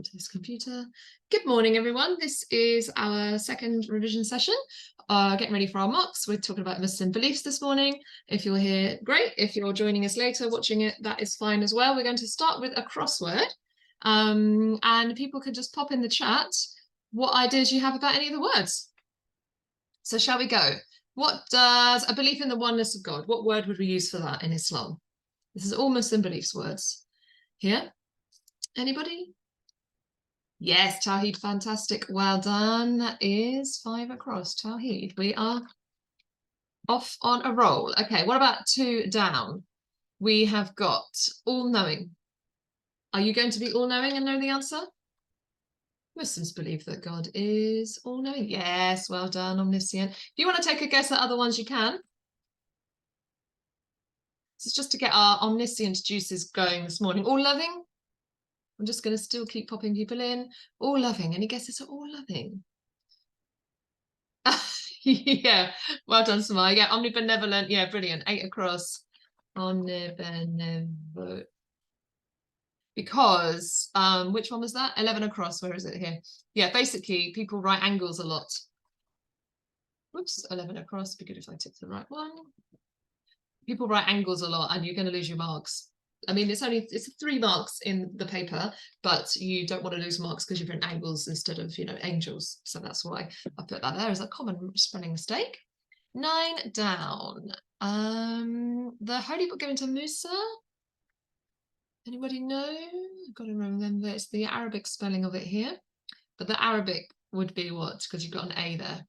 to this computer. Good morning, everyone. This is our second revision session. Getting ready for our mocks. We're talking about Muslim beliefs this morning. If you're here, great. If you're joining us later, watching it, that is fine as well. We're going to start with a crossword. And people can just pop in the chat what ideas you have about any of the words. So shall we go? What does a belief in the oneness of God? What word would we use for that in Islam? This is all Muslim beliefs words. Here? Anybody? Yes, Tawheed, fantastic. Well done. That is 5 across. Tawheed, we are off on a roll. Okay, what about 2 down? We have got all-knowing. Are you going to be all-knowing and know the answer? Muslims believe that God is all-knowing. Yes, well done, omniscient. If you want to take a guess at other ones, you can. This is just to get our omniscient juices going this morning. All-loving? I'm just going to still keep popping people in. All-loving. Any guesses at all-loving? Yeah, well done, Samaya. Yeah, omnibenevolent. Yeah, brilliant. 8 across. Omnibenevolent. Because, which one was that? 11 across. Where is it here? Yeah, basically, people write angles a lot. Whoops, 11 across. Be good if I tick the right one. People write angles a lot, and you're going to lose your marks. I mean, it's 3 marks in the paper, but you don't want to lose marks because you've written angles instead of, angels. So that's why I put that there as a common spelling mistake. 9 down. The Holy Book given to Musa. Anybody know? I've got to remember it's the Arabic spelling of it here. But the Arabic would be what? Because you've got an A there.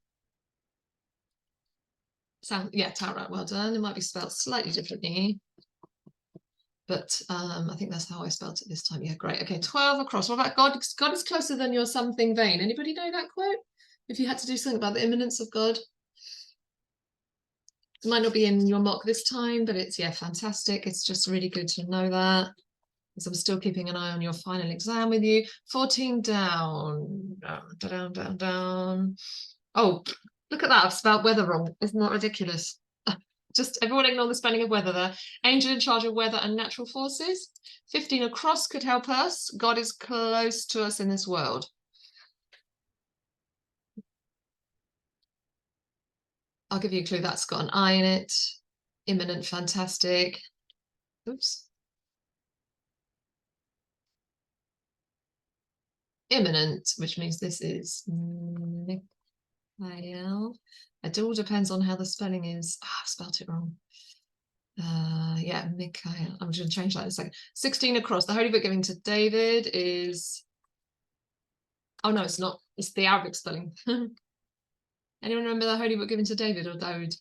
Yeah, Taurat, well done. It might be spelled slightly differently. But I think that's how I spelled it this time. Yeah, great. Okay, 12 across. What about God? God is closer than your something vain. Anybody know that quote? If you had to do something about the imminence of God. It might not be in your mock this time, but it's, yeah, fantastic. It's just really good to know that. Because I'm still keeping an eye on your final exam with you. 14 down. Down. Oh, look at that. I've spelled weather wrong. Isn't that ridiculous? Just everyone ignore the spelling of weather there. Angel in charge of weather and natural forces. 15 across could help us. God is close to us in this world. I'll give you a clue. That's got an I in it. Imminent, fantastic. Oops. Imminent, which means this is Mikhail. It all depends on how the spelling is. Oh, I've spelled it wrong. Yeah, Mikhail. I'm just going to change that in a second. 16 across. The Holy Book given to David is... Oh, no, it's not. It's the Arabic spelling. Anyone remember the Holy Book given to David or Daud?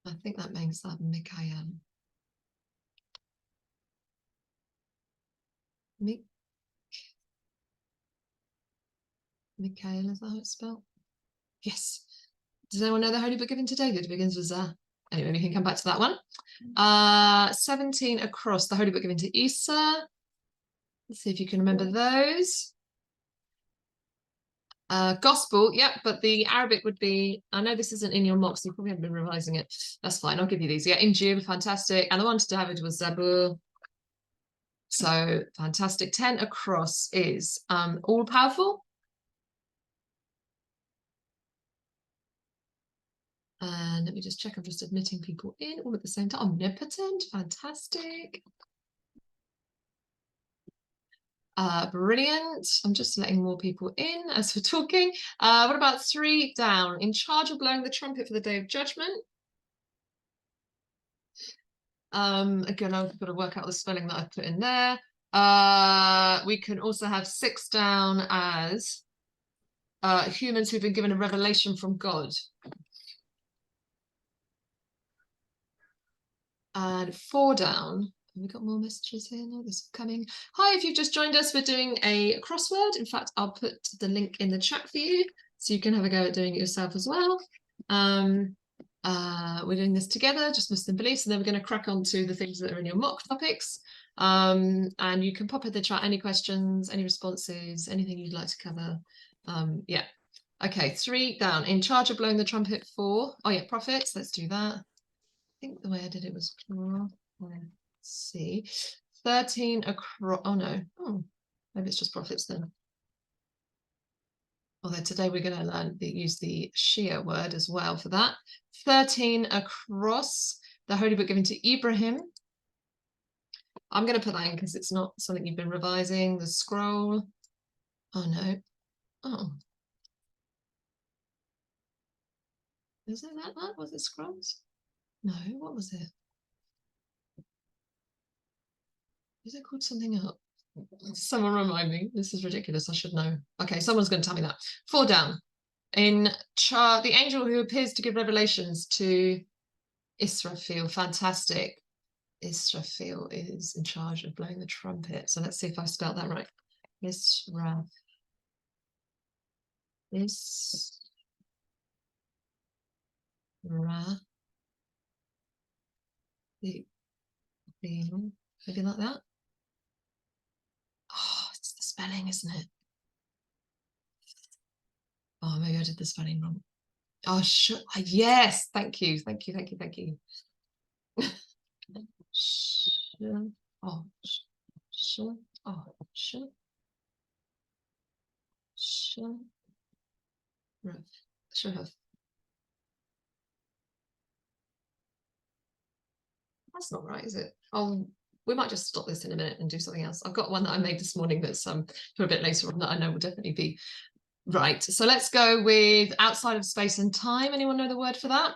I think that makes that Mikhail. Mikhail, is that how it's spelled? Yes. Does anyone know the Holy Book given to David? It begins with Zah. Anyway, we can come back to that one. 17 across. The Holy Book given to Isa. Let's see if you can remember those. Gospel, yeah, but the Arabic would be, I know this isn't in your mock, so you probably haven't been revising it. That's fine, I'll give you these. Yeah, Injil, fantastic. And the one to David was Zabur. So fantastic. 10 across is all powerful. And let me just check, I'm just admitting people in all at the same time. Omnipotent, fantastic. Brilliant. I'm just letting more people in as we're talking. What about 3 down? In charge of blowing the trumpet for the day of judgment. Again, I've got to work out the spelling that I've put in there. We can also have 6 down as humans who've been given a revelation from God. And 4 down. Have we got more messages here? No, this is coming. Hi, if you've just joined us, we're doing a crossword. In fact, I'll put the link in the chat for you so you can have a go at doing it yourself as well. We're doing this together, just Muslim beliefs, and then we're going to crack on to the things that are in your mock topics. And you can pop in the chat any questions, any responses, anything you'd like to cover. Yeah. Okay, 3 down. In charge of blowing the trumpet for, oh yeah, prophets. Let's do that. I think the way I did it was, let's see. 13 across. Oh no. Oh, maybe it's just prophets then. Although today we're going to use the Shia word as well for that. 13 across, the holy book given to Ibrahim. I'm going to put that in because it's not something you've been revising. The scroll. Oh no. Oh. Is it that? Was it scrolls? No, what was it? Is it called something else? Someone remind me. This is ridiculous. I should know. Okay, someone's going to tell me that. 4 down. In the angel who appears to give revelations to Israfil. Fantastic. Israfil is in charge of blowing the trumpet. So let's see if I've spelled that right. Israfil. Maybe like that. Oh, it's the spelling, isn't it? Oh, maybe I did the spelling wrong. Oh, sure. Yes. Thank you. Thank you. Thank you. Thank you. Sure. Oh, sure. Oh, sure. Sure. Should have. That's not right, is it? Oh, we might just stop this in a minute and do something else. I've got one that I made this morning that's for a bit later on that I know will definitely be right. So let's go with outside of space and time. Anyone know the word for that?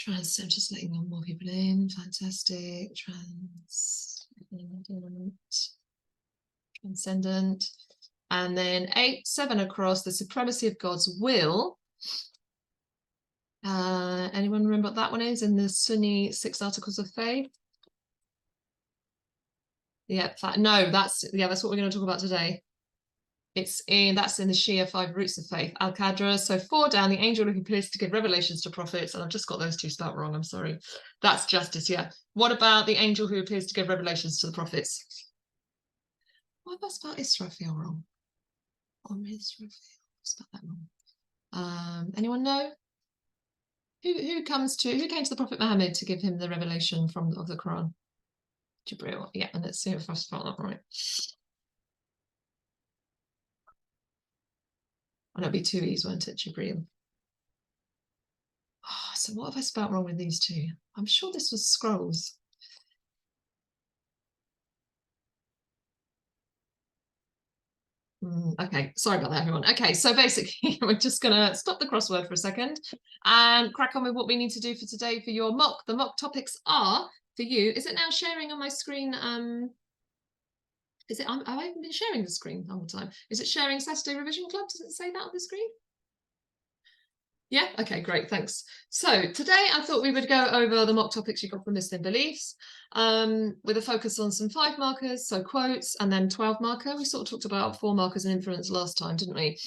I'm just letting more people in. Fantastic. Transcendent. And then 8, 7 across, the supremacy of God's will. Anyone remember what that one is in the Sunni 6 Articles of Faith? Yeah, no, that's what we're going to talk about today. That's in the Shia 5 Roots of Faith, Al-Qadra. So 4 down, the angel who appears to give revelations to prophets, and I've just got those 2 spelt wrong, I'm sorry. That's justice, yeah. What about the angel who appears to give revelations to the prophets? Why have I spelled Israfil wrong? Israfil, spelled that wrong. Anyone know? Who came to the Prophet Muhammad to give him the revelation of the Quran? Jibril. Yeah, and let's see if I spelled that right. And it'll be 2 E's, won't it, Jibril? Oh, so what have I spelled wrong with these 2? I'm sure this was scrolls. Okay, sorry about that, everyone. Okay, so basically, we're just going to stop the crossword for a second and crack on with what we need to do for today for your mock. The mock topics are, for you, is it now sharing on my screen? Is it? Have I even been sharing the screen the whole time? Is it sharing Saturday Revision Club? Does it say that on the screen? Yeah, okay, great, thanks. So today I thought we would go over the mock topics you got from Muslim Beliefs, with a focus on some 5 markers, so quotes, and then 12 marker. We sort of talked about 4 markers and influence last time, didn't we?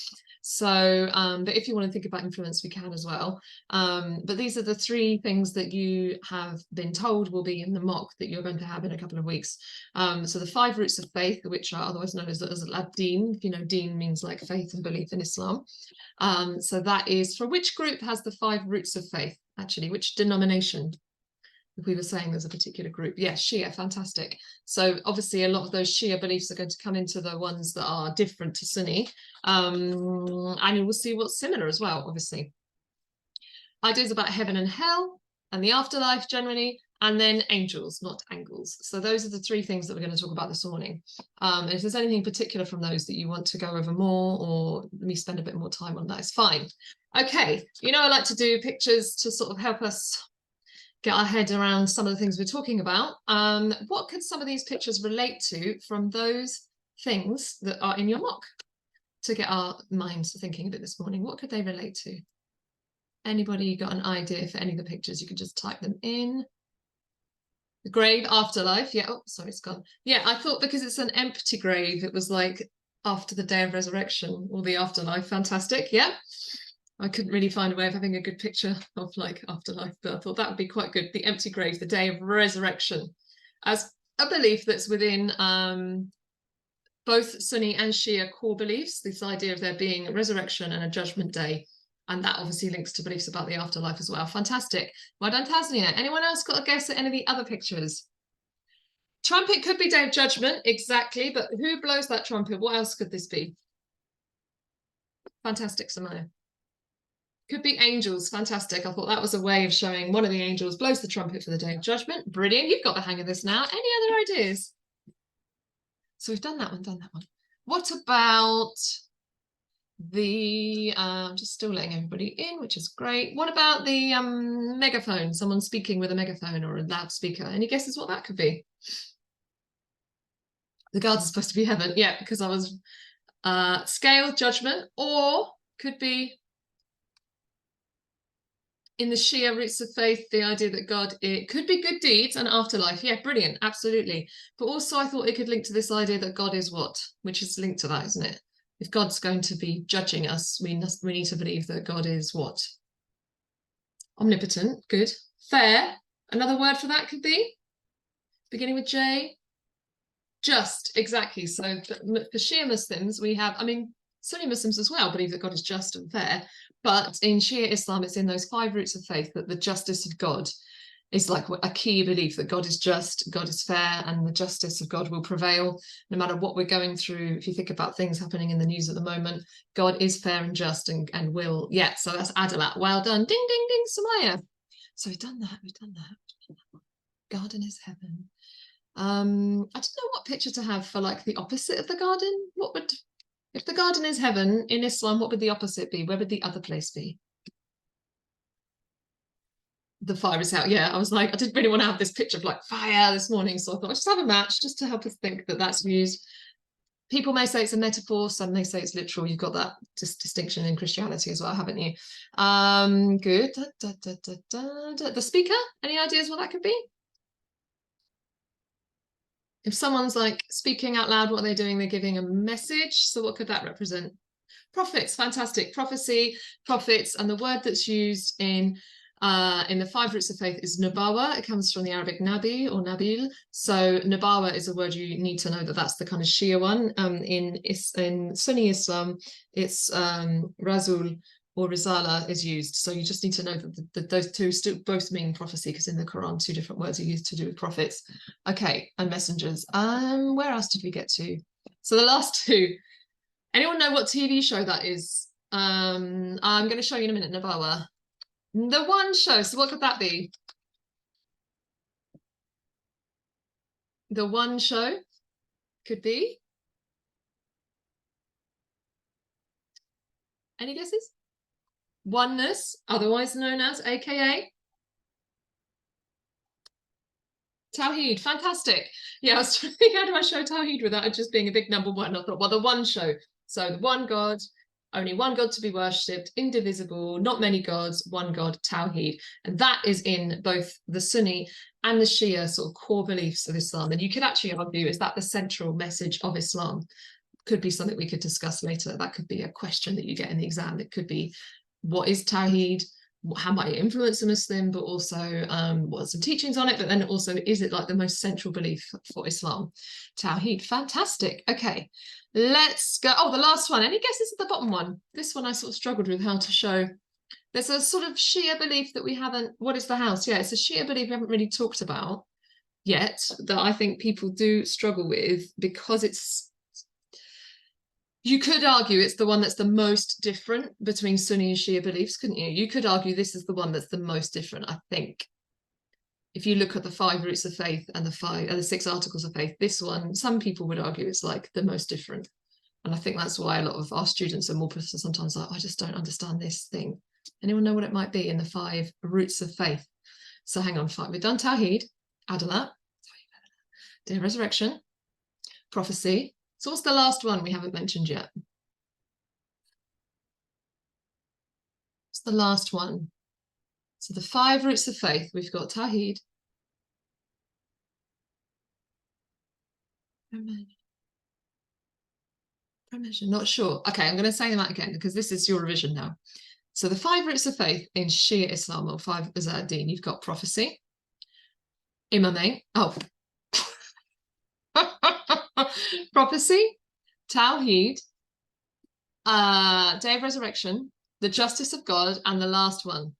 So, but if you want to think about influence, we can as well. But these are the 3 things that you have been told will be in the mock that you're going to have in a couple of weeks. So the 5 roots of faith, which are otherwise known as ad-din. If you know, deen means like faith and belief in Islam. So that is for which group has the 5 roots of faith, actually, which denomination? If we were saying there's a particular group. Yes, Shia, fantastic. So obviously a lot of those Shia beliefs are going to come into the ones that are different to Sunni. And you will see what's similar as well, obviously. Ideas about heaven and hell and the afterlife generally, and then angels, not angles. So those are the 3 things that we're going to talk about this morning. And if there's anything particular from those that you want to go over more or me spend a bit more time on, that is fine. Okay, you know I like to do pictures to sort of help us get our head around some of the things we're talking about. What could some of these pictures relate to from those things that are in your mock? To get our minds thinking a bit this morning, what could they relate to? Anybody got an idea for any of the pictures? You can just type them in. The grave, afterlife. Yeah. Oh, sorry, it's gone. Yeah, I thought because it's an empty grave, it was like after the day of resurrection or the afterlife. Fantastic. Yeah. I couldn't really find a way of having a good picture of like afterlife, but I thought that would be quite good. The empty grave, the day of resurrection, as a belief that's within both Sunni and Shia core beliefs, this idea of there being a resurrection and a judgment day. And that obviously links to beliefs about the afterlife as well. Fantastic. Well done, Tasnia. Anyone else got a guess at any of the other pictures? Trumpet could be Day of Judgment, exactly, but who blows that trumpet? What else could this be? Fantastic, Samaya. Could be angels. Fantastic. I thought that was a way of showing one of the angels blows the trumpet for the Day of Judgment. Brilliant. You've got the hang of this now. Any other ideas? So we've done that one, What about the, just still letting everybody in, which is great. What about the megaphone? Someone speaking with a megaphone or a loudspeaker. Any guesses what that could be? The guards are supposed to be heaven. Yeah, because I was scale, judgment, or could be in the Shia roots of faith, the idea that God, it could be good deeds and afterlife. Yeah, brilliant, absolutely. But also I thought it could link to this idea that God is what, which is linked to that, isn't it? If God's going to be judging us, we need to believe that God is what? Omnipotent, good. Fair, another word for that could be? Beginning with J? Just, exactly. So for Shia Muslims, we have, I mean, Sunni Muslims as well believe that God is just and fair, but in Shia Islam, it's in those 5 roots of faith that the justice of God is like a key belief, that God is just, God is fair, and the justice of God will prevail no matter what we're going through. If you think about things happening in the news at the moment, God is fair and just and will, yeah, so that's Adalat. Well done. Ding, ding, ding, Samaya. So we've done that. Garden is heaven. I don't know what picture to have for like the opposite of the garden. What would, if the garden is heaven in Islam, what would the opposite be? Where would the other place be? The fire is out. Yeah, I was like, I didn't really want to have this picture of like fire this morning, so I thought I'd just have a match just to help us think that that's used. People may say it's a metaphor, some may say it's literal. You've got that distinction in Christianity as well, haven't you? Good. The speaker, any ideas what that could be? If someone's like speaking out loud, what are they doing? They're giving a message. So what could that represent? Prophets, fantastic. Prophecy, prophets, and the word that's used in the 5 roots of faith is Nubawa. It comes from the Arabic Nabi or Nabil. So Nubawa is a word you need to know that that's the kind of Shia one. In Sunni Islam, it's Razul or Risala is used. So you just need to know that those two still both mean prophecy, because in the Quran, 2 different words are used to do with prophets. Okay, and messengers. Where else did we get to? So the last 2. Anyone know what TV show that is? I'm going to show you in a minute, Nabawa. The One Show. So what could that be? The One Show could be. Any guesses? Oneness, otherwise known as, aka Tawheed. Fantastic. Yeah, I was trying to think, how do I show Tawheed without it just being a big number 1? I thought, well, the One Show. So the one God, only one God to be worshipped, indivisible, not many gods, one God, Tawheed. And that is in both the Sunni and the Shia sort of core beliefs of Islam. And you could actually argue, is that the central message of Islam? Could be something we could discuss later. That could be a question that you get in the exam. It could be, what is Tawheed? How might it influence a Muslim, but also what are some teachings on it? But then also, is it like the most central belief for Islam? Tawheed, fantastic. Okay, let's go. Oh, the last one. Any guesses at the bottom one? This one I sort of struggled with how to show. There's a sort of Shia belief that we haven't, what is the house? Yeah, it's a Shia belief we haven't really talked about yet, that I think people do struggle with, because it's, you could argue it's the one that's the most different between Sunni and Shia beliefs, couldn't you? You could argue this is the one that's the most different, I think. If you look at the 5 roots of faith and the 6 articles of faith, this one, some people would argue it's like the most different. And I think that's why a lot of our students are more sometimes like, I just don't understand this thing. Anyone know what it might be in the 5 roots of faith? So hang on, 5. We've done Tawheed, Adalat, Day of Resurrection, prophecy. So what's the last one we haven't mentioned yet? What's the last one? So the 5 roots of faith, we've got Tawheed, not sure. Okay, I'm going to say them out again because this is your revision now. So the 5 roots of faith in Shia Islam, or 5 Azad-Din, you've got prophecy, Imamain, prophecy, Tawheed, Day of Resurrection, The justice of God, and the last one.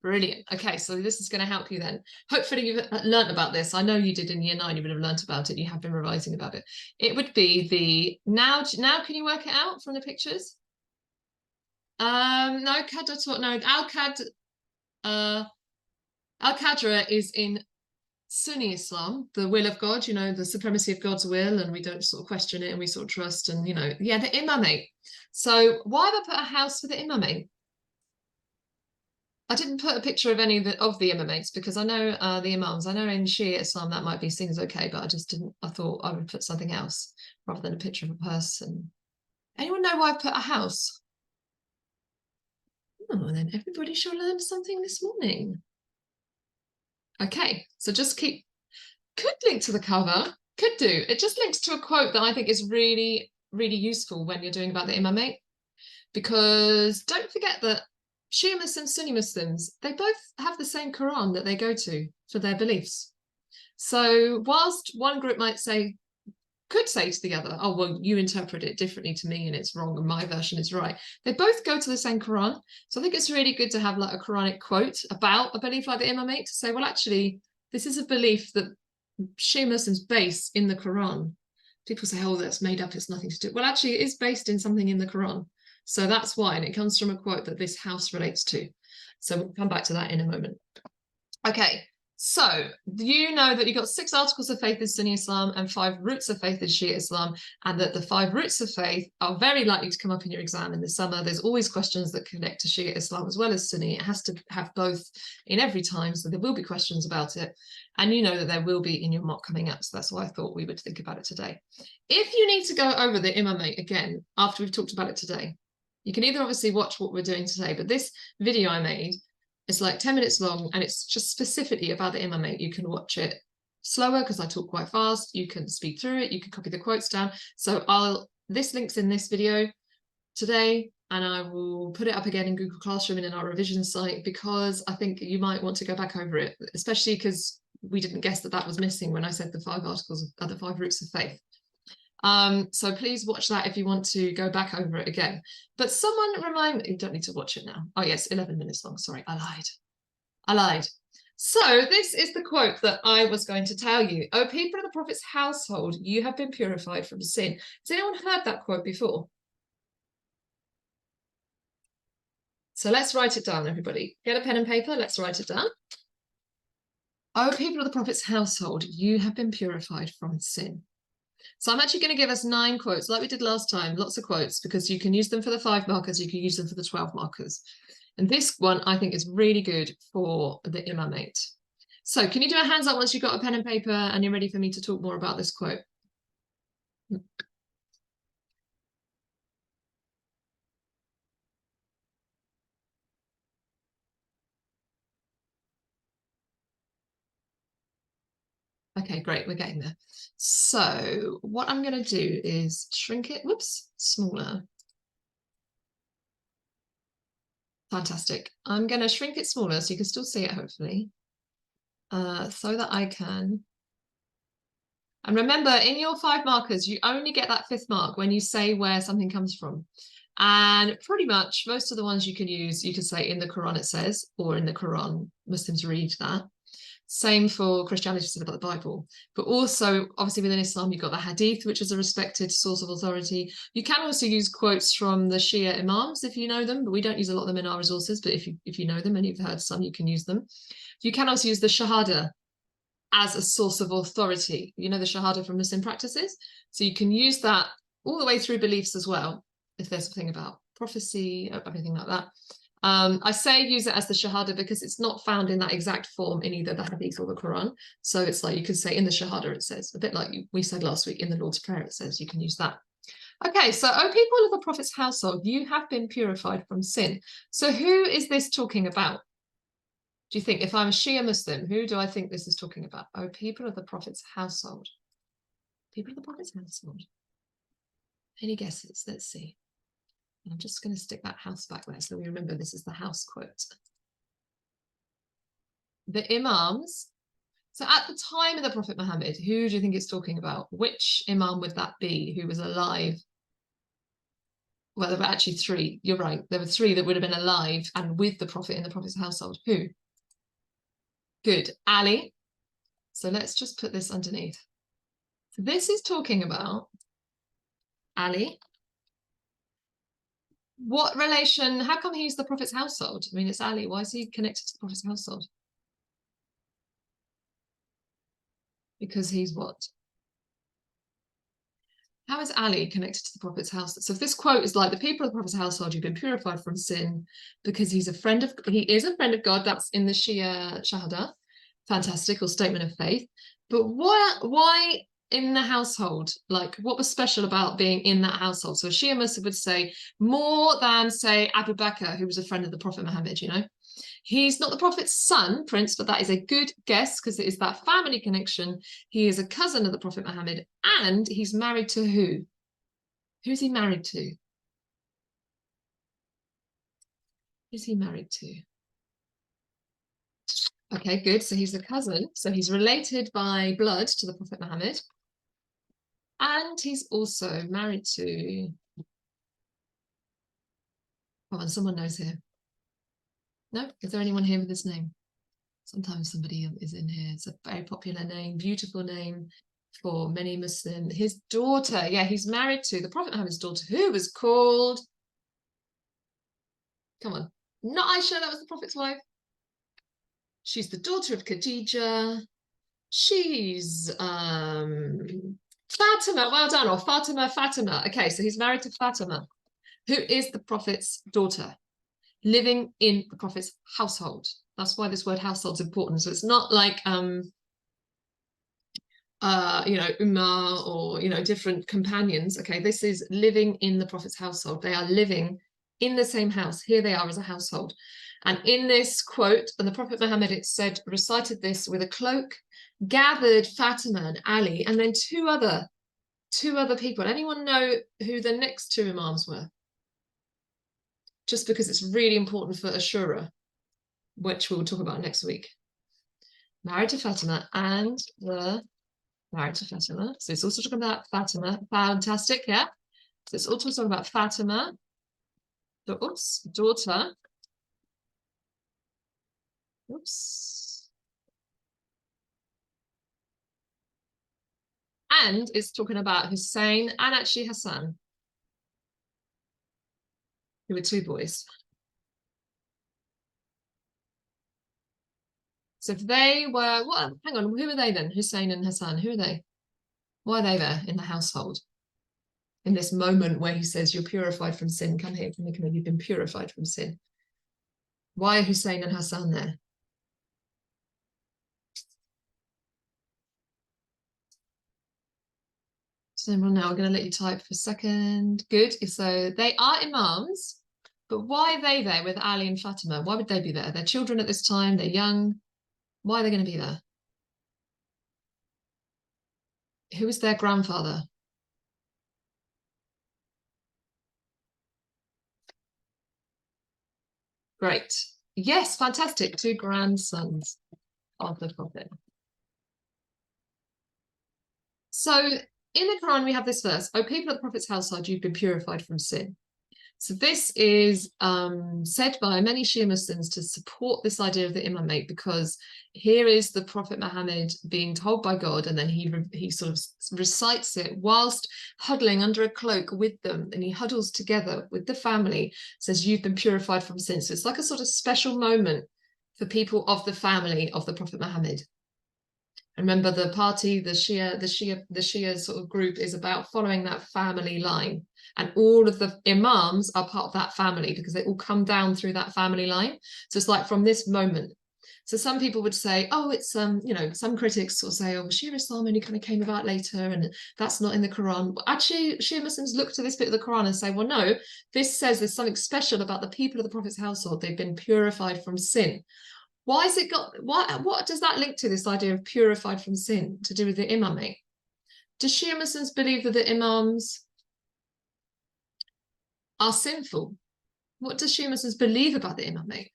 Brilliant. Okay, so this is going to help you then. Hopefully you've learnt about this. I know you did in year 9, you would have learnt about it. You have been revising about it. It would be the, now can you work it out from the pictures? No, Qadr, no, Al-Qadr is in Sunni Islam, the will of God, you know, the supremacy of God's will, and we don't sort of question it and we sort of trust, and, you know, yeah, the imamate. So why have I put a house for the imamate? I didn't put a picture of any of the imamates because I know the imams. I know in Shia Islam that might be seen as okay, but I just didn't. I thought I would put something else rather than a picture of a person. Anyone know why I put a house? Oh, then everybody shall learn something this morning. Okay, so just could link to the cover, could do. It just links to a quote that I think is really, really useful when you're doing about the imamate, because don't forget that Shia Muslims, Sunni Muslims, they both have the same Quran that they go to for their beliefs. So whilst one group could say to the other, oh, well, you interpret it differently to me and it's wrong and my version is right, they both go to the same Quran. So I think it's really good to have like a Quranic quote about a belief like the imamate to say, well, actually, this is a belief that Shia Muslims base in the Quran. People say, oh, that's made up, it's nothing to do. Well, actually, it is based in something in the Quran. So that's why, and it comes from a quote that this house relates to. So we'll come back to that in a moment. Okay, so you know that you've got 6 articles of faith in Sunni Islam and 5 roots of faith in Shia Islam, and that the 5 roots of faith are very likely to come up in your exam in the summer. There's always questions that connect to Shia Islam as well as Sunni. It has to have both in every time, so there will be questions about it. And you know that there will be in your mock coming up, so that's why I thought we would think about it today. If you need to go over the imamate again after we've talked about it today, you can either obviously watch what we're doing today, but this video I made is like 10 minutes long and it's just specifically about the imamate. You can watch it slower because I talk quite fast. You can speed through it. You can copy the quotes down. So this link's in this video today, and I will put it up again in Google Classroom and in our revision site, because I think you might want to go back over it, especially because we didn't guess that that was missing when I said the 5 articles of the 5 roots of faith. So please watch that if you want to go back over it again. But someone remind me, you don't need to watch it now. Oh yes, 11 minutes long. Sorry, I lied. So this is the quote that I was going to tell you. O people of the Prophet's household, you have been purified from sin. Has anyone heard that quote before? So let's write it down, everybody. Get a pen and paper, let's write it down. O people of the Prophet's household, you have been purified from sin. So I'm actually going to give us 9 quotes like we did last time, lots of quotes, because you can use them for the 5 markers, you can use them for the 12 markers. And this one I think is really good for the imamate. So can you do a hands up once you've got a pen and paper and you're ready for me to talk more about this quote? Okay, great, we're getting there. So what I'm going to do is shrink it, whoops, smaller. Fantastic. I'm going to shrink it smaller so you can still see it, hopefully, so that I can. And remember, in your 5 markers, you only get that 5th mark when you say where something comes from. And pretty much most of the ones you can use, you can say in the Quran it says, or in the Quran, Muslims read that. Same for Christianity, said about the Bible. But also, obviously, within Islam, you've got the Hadith, which is a respected source of authority. You can also use quotes from the Shia Imams if you know them, but we don't use a lot of them in our resources. But if you know them and you've heard some, you can use them. You can also use the Shahada as a source of authority. You know the Shahada from Muslim practices? So you can use that all the way through beliefs as well, if there's something about prophecy, everything like that. I say use it as the Shahada because it's not found in that exact form in either the Hadith or the Quran. So it's like you could say in the Shahada it says, a bit like we said last week in the Lord's Prayer it says, you can use that. Okay, so O people of the Prophet's household, you have been purified from sin. So who is this talking about? Do you think, if I'm a Shia Muslim, who do I think this is talking about? Oh, people of the Prophet's household. People of the Prophet's household. Any guesses? Let's see. I'm just going to stick that house back there so we remember this is the house quote. The Imams. So at the time of the Prophet Muhammad, who do you think it's talking about? Which Imam would that be who was alive? Well, there were actually three. You're right. There were three that would have been alive and with the Prophet in the Prophet's household. Who? Good. Ali. So let's just put this underneath. So this is talking about Ali. What relation? How come he's the Prophet's household? I mean, it's Ali. Why is he connected to the Prophet's household? Because he's what? How is Ali connected to the Prophet's house? So if this quote is like the people of the Prophet's household, you've been purified from sin because he is a friend of God. That's in the Shia Shahada, fantastic, or statement of faith. But why in the household? Like, what was special about being in that household? So a Shia Muslim would say more than, say, Abu Bakr, who was a friend of the Prophet Muhammad, you know? He's not the Prophet's son, Prince, but that is a good guess because it is that family connection. He is a cousin of the Prophet Muhammad, and he's married to who? Who's he married to? Who's he married to? Okay, good. So he's a cousin. So he's related by blood to the Prophet Muhammad. And he's also married to, come on, someone knows here. No? Is there anyone here with this name? Sometimes somebody is in here. It's a very popular name, beautiful name for many Muslim. His daughter, yeah, he's married to the Prophet Muhammad's daughter, who was called, come on, not Aisha, that was the Prophet's wife. She's the daughter of Khadija. She's Fatima, well done, or Fatima. Okay, so he's married to Fatima, who is the Prophet's daughter, living in the Prophet's household. That's why this word household is important. So it's not like Ummah or different companions. Okay, this is living in the Prophet's household. They are living in the same house. Here they are as a household. And in this quote, and the Prophet Muhammad, it said, recited this with a cloak, gathered Fatima and Ali, and then two other people. Anyone know who the next two imams were? Just because it's really important for Ashura, which we'll talk about next week. Married to Fatima and were married to Fatima. So it's also talking about Fatima. Fantastic, yeah. So it's also talking about Fatima, daughter. Oops. And it's talking about Hussein and actually Hassan, who were two boys. So if they were, what? Hang on, who are they then? Hussein and Hassan, who are they? Why are they there in the household? In this moment where he says, you're purified from sin, come here, you've been purified from sin. Why are Hussein and Hassan there? So now I'm going to let you type for a second. Good. So they are imams, but why are they there with Ali and Fatima? Why would they be there? They're children at this time. They're young. Why are they going to be there? Who is their grandfather? Great. Yes, fantastic. Two grandsons of the Prophet. So in the Quran, we have this verse, O people of the Prophet's household, you've been purified from sin. So this is said by many Shia Muslims to support this idea of the imamate, because here is the Prophet Muhammad being told by God, and then he sort of recites it whilst huddling under a cloak with them, and he huddles together with the family, says, you've been purified from sin. So it's like a sort of special moment for people of the family of the Prophet Muhammad. Remember, the party, the Shia sort of group is about following that family line. And all of the imams are part of that family because they all come down through that family line. So it's like from this moment. So some people would say, oh, it's, some critics will say, oh, Shia Islam only kind of came about later and that's not in the Quran. But actually, Shia Muslims look to this bit of the Quran and say, well, no, this says there's something special about the people of the Prophet's household. They've been purified from sin. Why has it got, what does that link to, this idea of purified from sin, to do with the imamate? Do Shia Muslims believe that the imams are sinful? What do Shia Muslims believe about the imamate?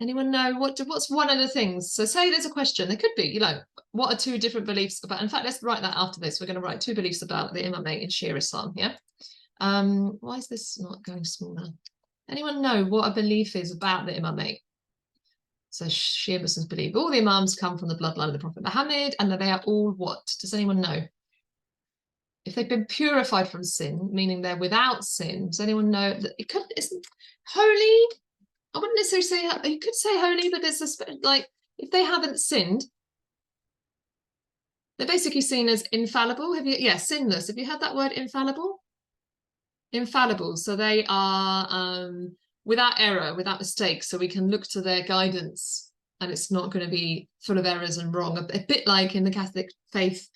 Anyone know what's one of the things? So say there's a question, there could be, you know, what are two different beliefs about? In fact, let's write that after this. We're going to write two beliefs about the Imamate in Shia Islam. Yeah. Why is this not going smaller? Anyone know what a belief is about the Imamate? So Shia Muslims believe all the Imams come from the bloodline of the Prophet Muhammad and that they are all what? Does anyone know? If they've been purified from sin, meaning they're without sin, does anyone know that it could, isn't holy? I wouldn't necessarily say, you could say holy, but there's a, like, if they haven't sinned, they're basically seen as infallible. Have you, yeah, sinless. Have you heard that word infallible? Infallible. So they are without error, without mistake. So we can look to their guidance and it's not going to be full of errors and wrong. A bit like in the Catholic faith,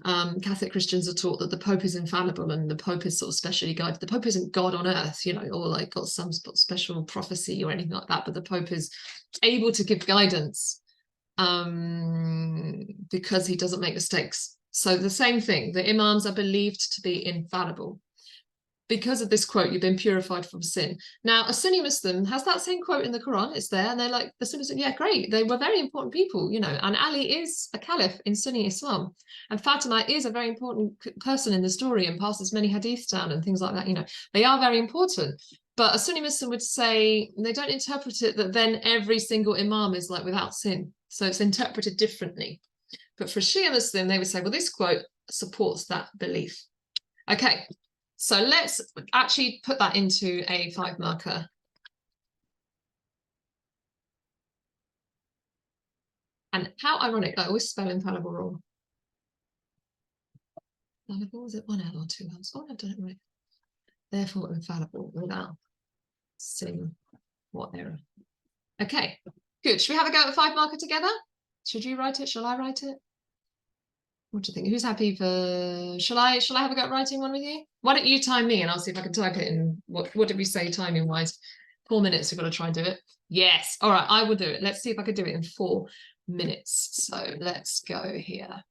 Catholic Christians are taught that the Pope is infallible and the Pope is sort of specially guided. The Pope isn't God on earth, you know, or like got some special prophecy or anything like that, but the Pope is able to give guidance because he doesn't make mistakes. So the same thing, the Imams are believed to be infallible. Because of this quote, you've been purified from sin. Now, a Sunni Muslim has that same quote in the Quran. It's there, and they're like, the Sunnis, yeah, great. They were very important people, you know. And Ali is a caliph in Sunni Islam, and Fatima is a very important person in the story and passes many hadiths down and things like that. You know, they are very important. But a Sunni Muslim would say they don't interpret it that then every single imam is like without sin. So it's interpreted differently. But for Shia Muslim, they would say, well, this quote supports that belief. Okay. So let's actually put that into a 5 marker. And how ironic, I always spell infallible wrong. Infallible, is it one L or two L's? Oh, I've done it right. Therefore, infallible without sin or error. Okay, good. Should we have a go at the 5 marker together? Should you write it? Shall I write it? What do you think? Who's happy for, shall I have a go at writing one with you? Why don't you time me and I'll see if I can type it in. What did we say timing wise? 4 minutes, we've got to try and do it. Yes. All right, I will do it. Let's see if I can do it in 4 minutes. So let's go here.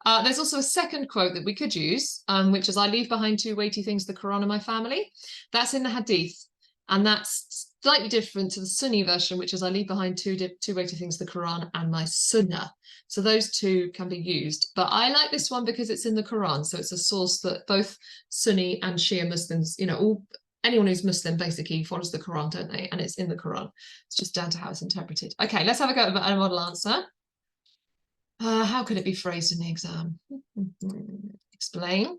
There's also a second quote that we could use, which is, I leave behind 2 weighty things, the Quran and my family. That's in the Hadith. And that's slightly different to the Sunni version, which is, I leave behind two weighty things, the Quran and my Sunnah. So those two can be used. But I like this one because it's in the Quran. So it's a source that both Sunni and Shia Muslims, you know, anyone who's Muslim basically follows the Quran, don't they? And it's in the Quran. It's just down to how it's interpreted. Okay, let's have a go at a model answer. How could it be phrased in the exam? Explain.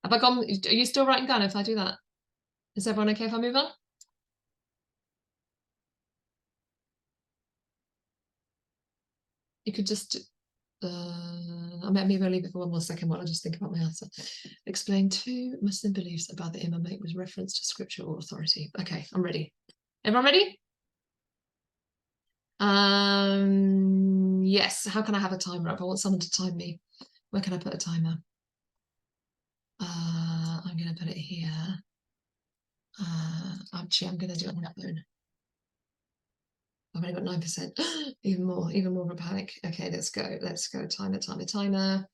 Have I gone? Are you still writing down if I do that? Is everyone okay if I move on? You could just, maybe I'll leave it for 1 more second while I just think about my answer. Explain 2 Muslim beliefs about the Imamate with reference to scripture or authority. Okay, I'm ready. Everyone ready? Yes. How can I have a timer up? I want someone to time me. Where can I put a timer? I'm going to put it here. Actually, I'm going to do it on my phone. I've only got 9%. even more of a panic. Okay, let's go. Timer.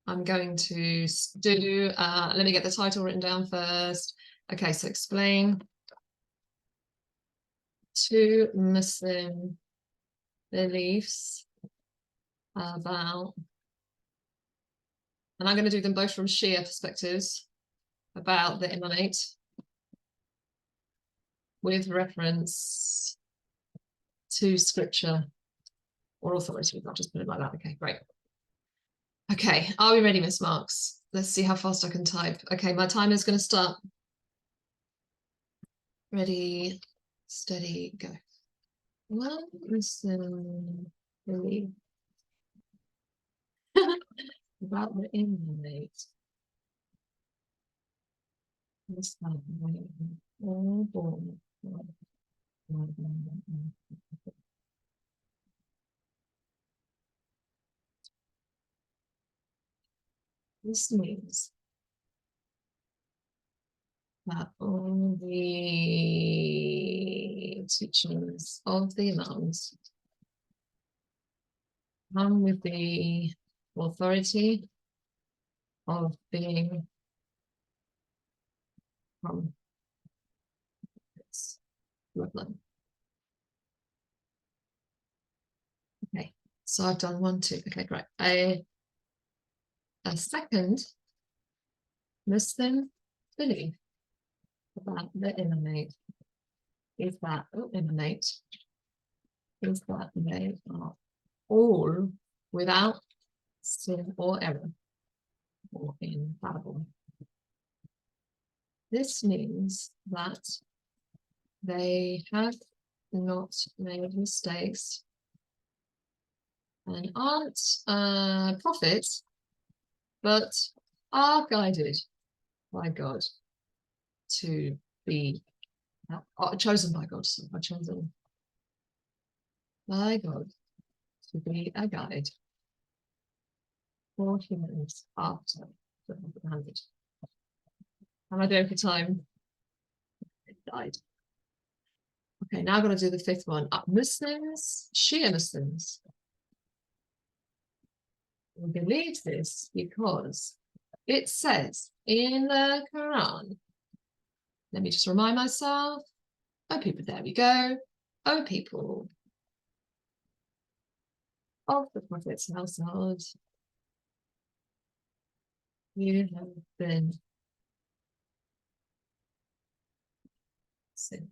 I'm going to do, let me get the title written down first. Okay, so explain 2 Muslim beliefs about, and I'm going to do them both from Shia perspectives, about the Imamate with reference to scripture or authority. I'll just put it like that. Okay, great. Okay, are we ready, Miss Marks? Let's see how fast I can type. Okay, my timer is going to start. Ready, steady, go. Well, listen, really. About the Imamate. This means that all the teachings of the Imams come with the authority of being from this bloodline. So I've done 1, 2. Okay, great. A second Muslim belief about the imamate is that they are all without sin or error or infallible. This means that they have not made mistakes and aren't prophets, but are guided by God to be chosen by God. So are chosen by God to be a guide for humans after the 100. How am I doing for time? It died. Okay, now I'm going to do the 5th one. Muslims, Shia Muslims, we believe this because it says in the Quran, let me just remind myself, oh people, there we go, oh people of the Prophet's household, you have been sin.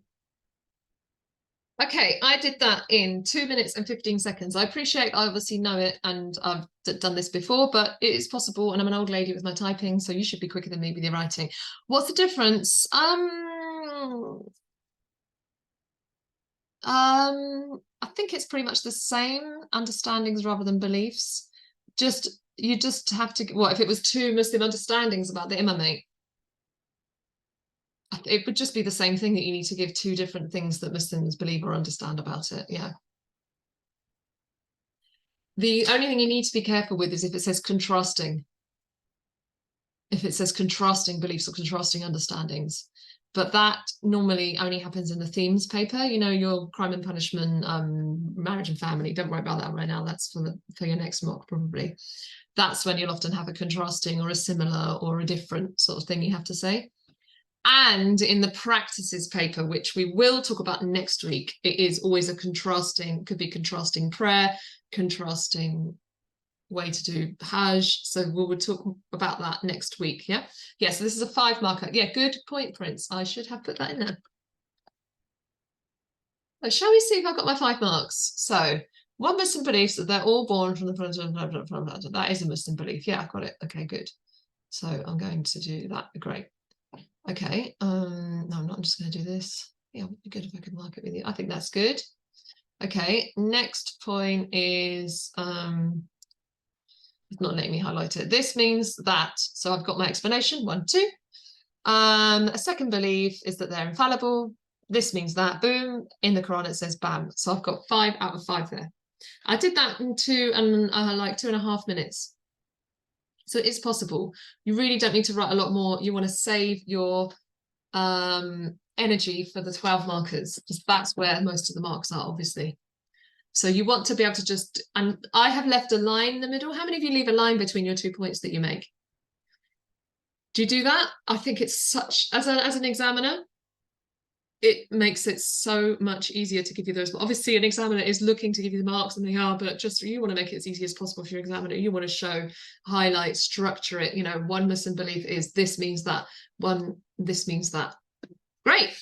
Okay, I did that in 2 minutes and 15 seconds. I appreciate I obviously know it and I've done this before, but it is possible, and I'm an old lady with my typing, so you should be quicker than me with your writing. What's the difference? I think it's pretty much the same understandings rather than beliefs. You just have to, what if it was 2 Muslim understandings about the imamate? It would just be the same thing, that you need to give 2 different things that Muslims believe or understand about it. Yeah. The only thing you need to be careful with is if it says contrasting. If it says contrasting beliefs or contrasting understandings. But that normally only happens in the themes paper, you know, your crime and punishment, marriage and family. Don't worry about that right now. That's for your next mock, probably. That's when you'll often have a contrasting or a similar or a different sort of thing you have to say. And in the practices paper, which we will talk about next week, it is always a contrasting, could be contrasting prayer, contrasting way to do Hajj. So we will talk about that next week. Yeah. Yeah. So this is a 5 marker. Yeah. Good point, Prince. I should have put that in there. So shall we see if I've got my 5 marks? So one Muslim beliefs that they're all born from the that is a Muslim belief. Yeah, I've got it. Okay, good. So I'm going to do that. Great. Okay. No, I'm not. I'm just going to do this. Yeah, it would be good if I could mark it with you. I think that's good. Okay. Next point is it's not letting me highlight it. This means that, so I've got my explanation, 1, 2. A second belief is that they're infallible. This means that, boom, in the Quran it says bam. So I've got 5 out of 5 there. I did that in 2.5 minutes. So it's possible. You really don't need to write a lot more. You want to save your energy for the 12 markers, because that's where most of the marks are, obviously. So you want to be able to just, and I have left a line in the middle. How many of you leave a line between your 2 points that you make? Do you do that? I think it's such, as an examiner, it makes it so much easier to give you those. Obviously, an examiner is looking to give you the marks, and they are, but just you want to make it as easy as possible for your examiner. You want to show, highlight, structure it. You know, one Muslim belief is this means that, this means that. Great.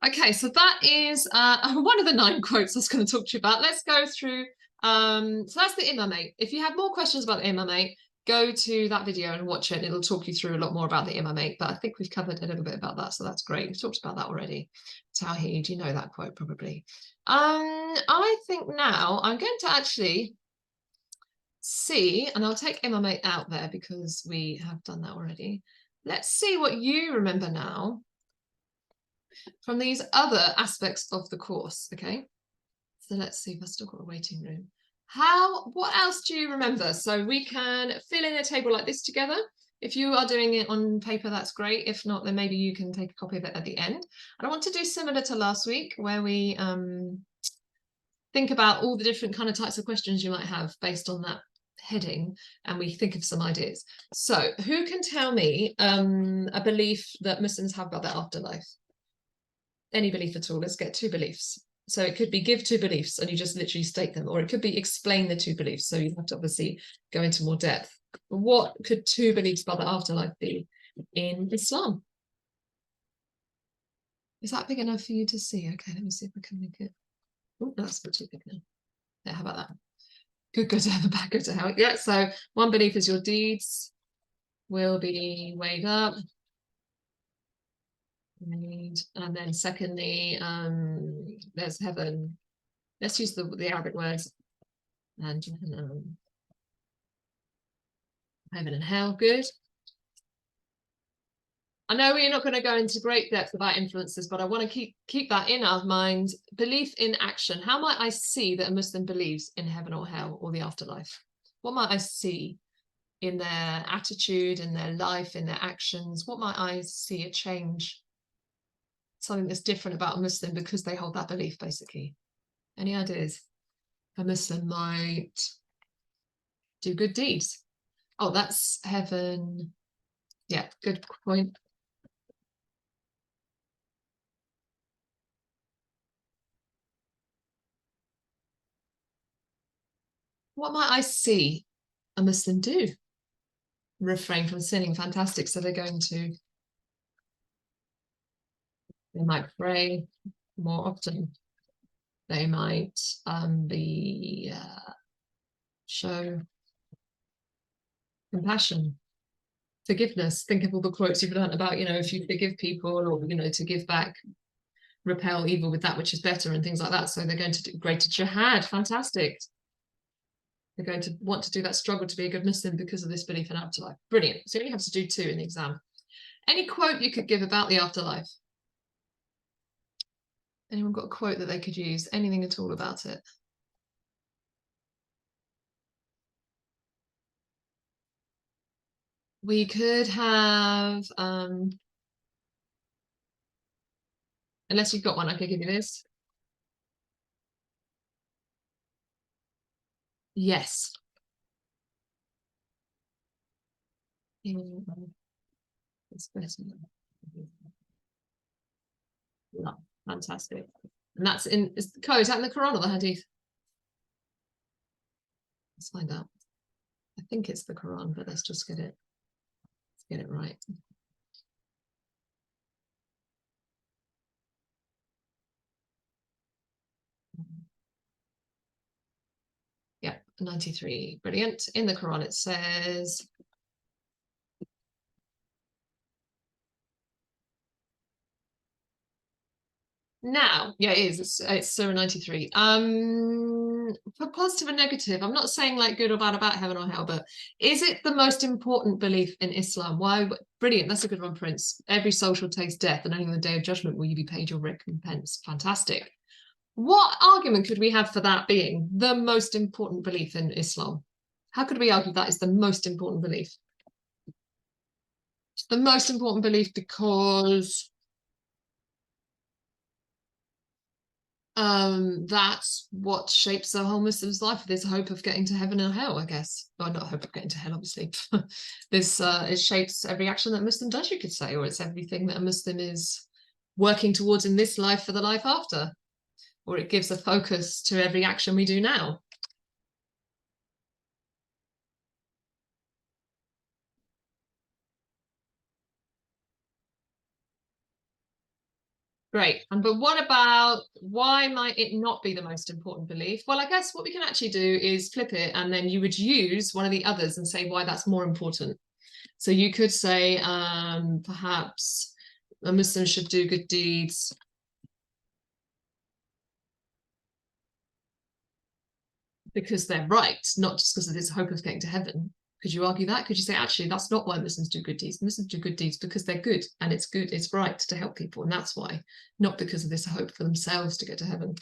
Okay, so that is one of the 9 quotes I was going to talk to you about. Let's go through. So that's the imamate. If you have more questions about the imamate, go to that video and watch it. It'll talk you through a lot more about the imamate, but I think we've covered a little bit about that, so that's great. We've talked about that already. Tawheed, you know that quote probably. I think now I'm going to actually see, and I'll take imamate out there because we have done that already. Let's see what you remember now from these other aspects of the course. Okay, so let's see if I've still got a waiting room. What else do you remember? So we can fill in a table like this together. If you are doing it on paper, that's great. If not, then maybe you can take a copy of it at the end. And I want to do similar to last week, where we think about all the different kind of types of questions you might have based on that heading, and we think of some ideas. So who can tell me a belief that Muslims have about their afterlife? Any belief at all? Let's get 2 beliefs. So it could be give two beliefs and you just literally state them, or it could be explain the two beliefs. So you have to obviously go into more depth. What could two beliefs about the afterlife be in Islam? Is that big enough for you to see? Okay, let me see if I can make it. Oh, that's a bit too big now. Yeah, how about that? Good, go to heaven, bad, go to hell. Yeah, so one belief is your deeds will be weighed up. And then secondly, there's heaven. Let's use the Arabic words. And heaven and hell, good. I know we're not going to go into great depth about influences, but I want to keep that in our mind. Belief in action. How might I see that a Muslim believes in heaven or hell or the afterlife? What might I see in their attitude, in their life, in their actions? What might I see a change? Something that's different about a Muslim because they hold that belief, basically. Any ideas? A Muslim might do good deeds. Oh, that's heaven. Yeah, good point. What might I see a Muslim do? Refrain from sinning. Fantastic. So they might pray more often. They might show compassion, forgiveness. Think of all the quotes you've learned about, if you forgive people, or, to give back, repel evil with that which is better, and things like that. So they're going to do greater jihad. Fantastic. They're going to want to do that struggle to be a good Muslim because of this belief in afterlife. Brilliant. So you only have to do 2 in the exam. Any quote you could give about the afterlife? Anyone got a quote that they could use? Anything at all about it? We could have, unless you've got one, I could give you this. Yes. No, fantastic. And that's is that in the Quran or the Hadith? Let's find out. I think it's the Quran, but let's just get it right. Yeah, 93. Brilliant. In the Quran, it says, now, yeah, it is. It's Surah 93. For positive and negative, I'm not saying like good or bad about heaven or hell, but is it the most important belief in Islam? Why? Brilliant. That's a good one, Prince. Every soul shall taste death, and only on the day of judgment will you be paid your recompense. Fantastic. What argument could we have for that being the most important belief in Islam? How could we argue that is the most important belief? It's the most important belief because that's what shapes the whole Muslim's life. There's hope of getting to heaven and hell, I guess. Well, not hope of getting to hell, obviously. This it shapes every action that a Muslim does, you could say, or it's everything that a Muslim is working towards in this life for the life after, or it gives a focus to every action we do now. Great. But what about, why might it not be the most important belief? Well, I guess what we can actually do is flip it, and then you would use one of the others and say why that's more important. So you could say perhaps a Muslim should do good deeds because they're right, not just because of this hope of getting to heaven. Could you argue that? Could you say, actually, that's not why Muslims do good deeds. Muslims do good deeds because they're good, and it's right to help people, and that's why, not because of this hope for themselves to get to heaven.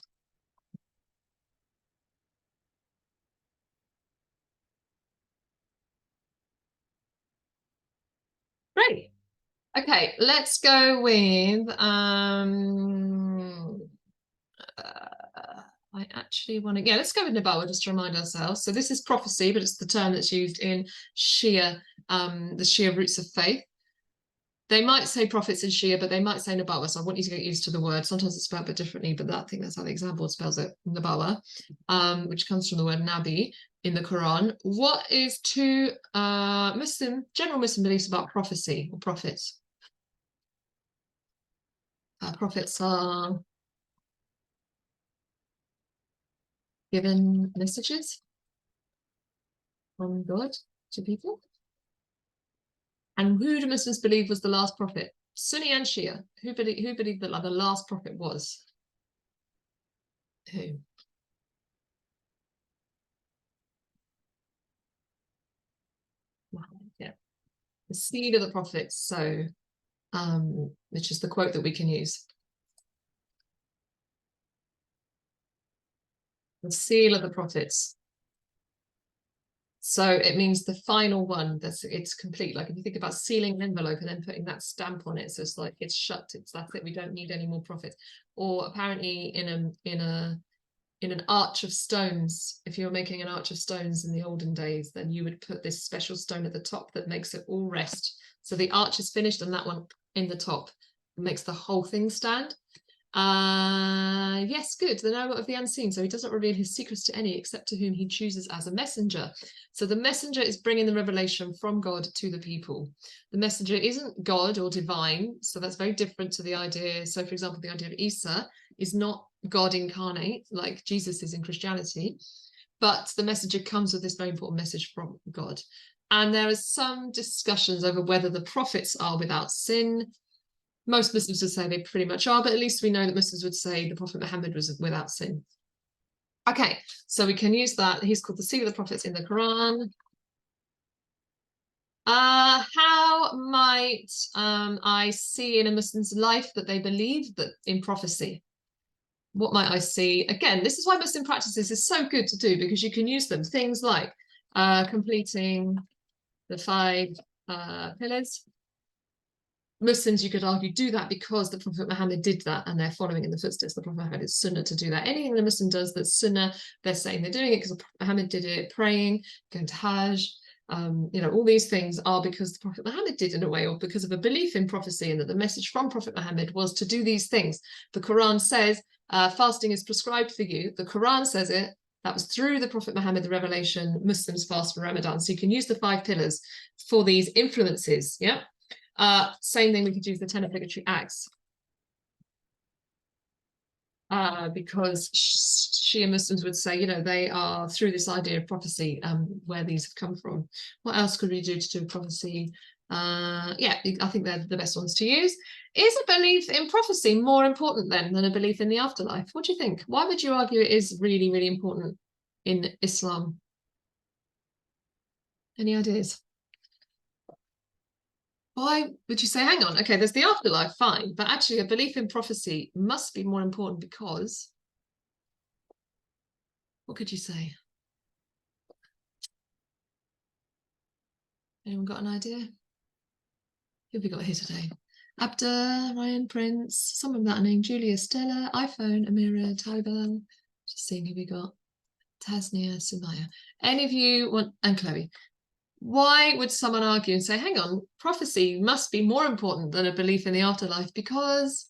Great. Okay, let's go with I actually want to, yeah, let's go with Nubuwwah just to remind ourselves. So this is prophecy, but it's the term that's used in Shia, the Shia roots of faith. They might say prophets in Shia, but they might say Nabawa. So I want you to get used to the word. Sometimes it's spelled a bit differently, but I think that's how the exam board spells it, Nabawa, which comes from the word Nabi in the Quran. What is two general Muslim beliefs about prophecy or prophets? Prophets are given messages from God to people. And who do Muslims believe was the last prophet? Sunni and Shia. Who believed that the last prophet was? Who? Muhammad, yeah. The seed of the prophets. So, which is the quote that we can use. The seal of the prophets. So it means the final one, it's complete. Like if you think about sealing an envelope and then putting that stamp on it, so it's like it's shut, that's it, we don't need any more prophets. Or apparently in an arch of stones, if you're making an arch of stones in the olden days, then you would put this special stone at the top that makes it all rest. So the arch is finished and that one in the top makes the whole thing stand. Yes, good. The knowler of the unseen. So he doesn't reveal his secrets to any except to whom he chooses as a messenger. So the messenger is bringing the revelation from God to the people. The messenger isn't God or divine. So that's very different to the idea. So for example, the idea of Isa is not God incarnate like Jesus is in Christianity, but the messenger comes with this very important message from God. And there is some discussions over whether the prophets are without sin. Most Muslims would say they pretty much are, but at least we know that Muslims would say the Prophet Muhammad was without sin. Okay, so we can use that. He's called the seal of the prophets in the Quran. How might I see in a Muslim's life that they believe that in prophecy? What might I see? Again, this is why Muslim practices is so good to do, because you can use them. Things like completing the 5 pillars. Muslims, you could argue, do that because the Prophet Muhammad did that and they're following in the footsteps. The Prophet Muhammad is sunnah to do that. Anything the Muslim does that's sunnah, they're saying they're doing it because the Prophet Muhammad did it, praying, going to Hajj, all these things are because the Prophet Muhammad did in a way, or because of a belief in prophecy and that the message from Prophet Muhammad was to do these things. The Quran says fasting is prescribed for you. The Quran says it. That was through the Prophet Muhammad, the revelation. Muslims fast for Ramadan. So you can use the 5 pillars for these influences. Yeah. Same thing, we could use the 10 obligatory acts. Because Shia Muslims would say, they are through this idea of prophecy, where these have come from. What else could we do to do prophecy? Yeah, I think they're the best ones to use. Is a belief in prophecy more important then than a belief in the afterlife? What do you think? Why would you argue it is really, really important in Islam? Any ideas? Why would you say, hang on, okay, there's the afterlife, fine, but actually a belief in prophecy must be more important because, what could you say? Anyone got an idea? Who have we got here today? Abda, Ryan, Prince, someone with that name, Julia, Stella, iPhone, Amira, Taliban, just seeing who we got. Tasnia, Sumaya. Any of you want, and Chloe. Why would someone argue and say, hang on, prophecy must be more important than a belief in the afterlife because,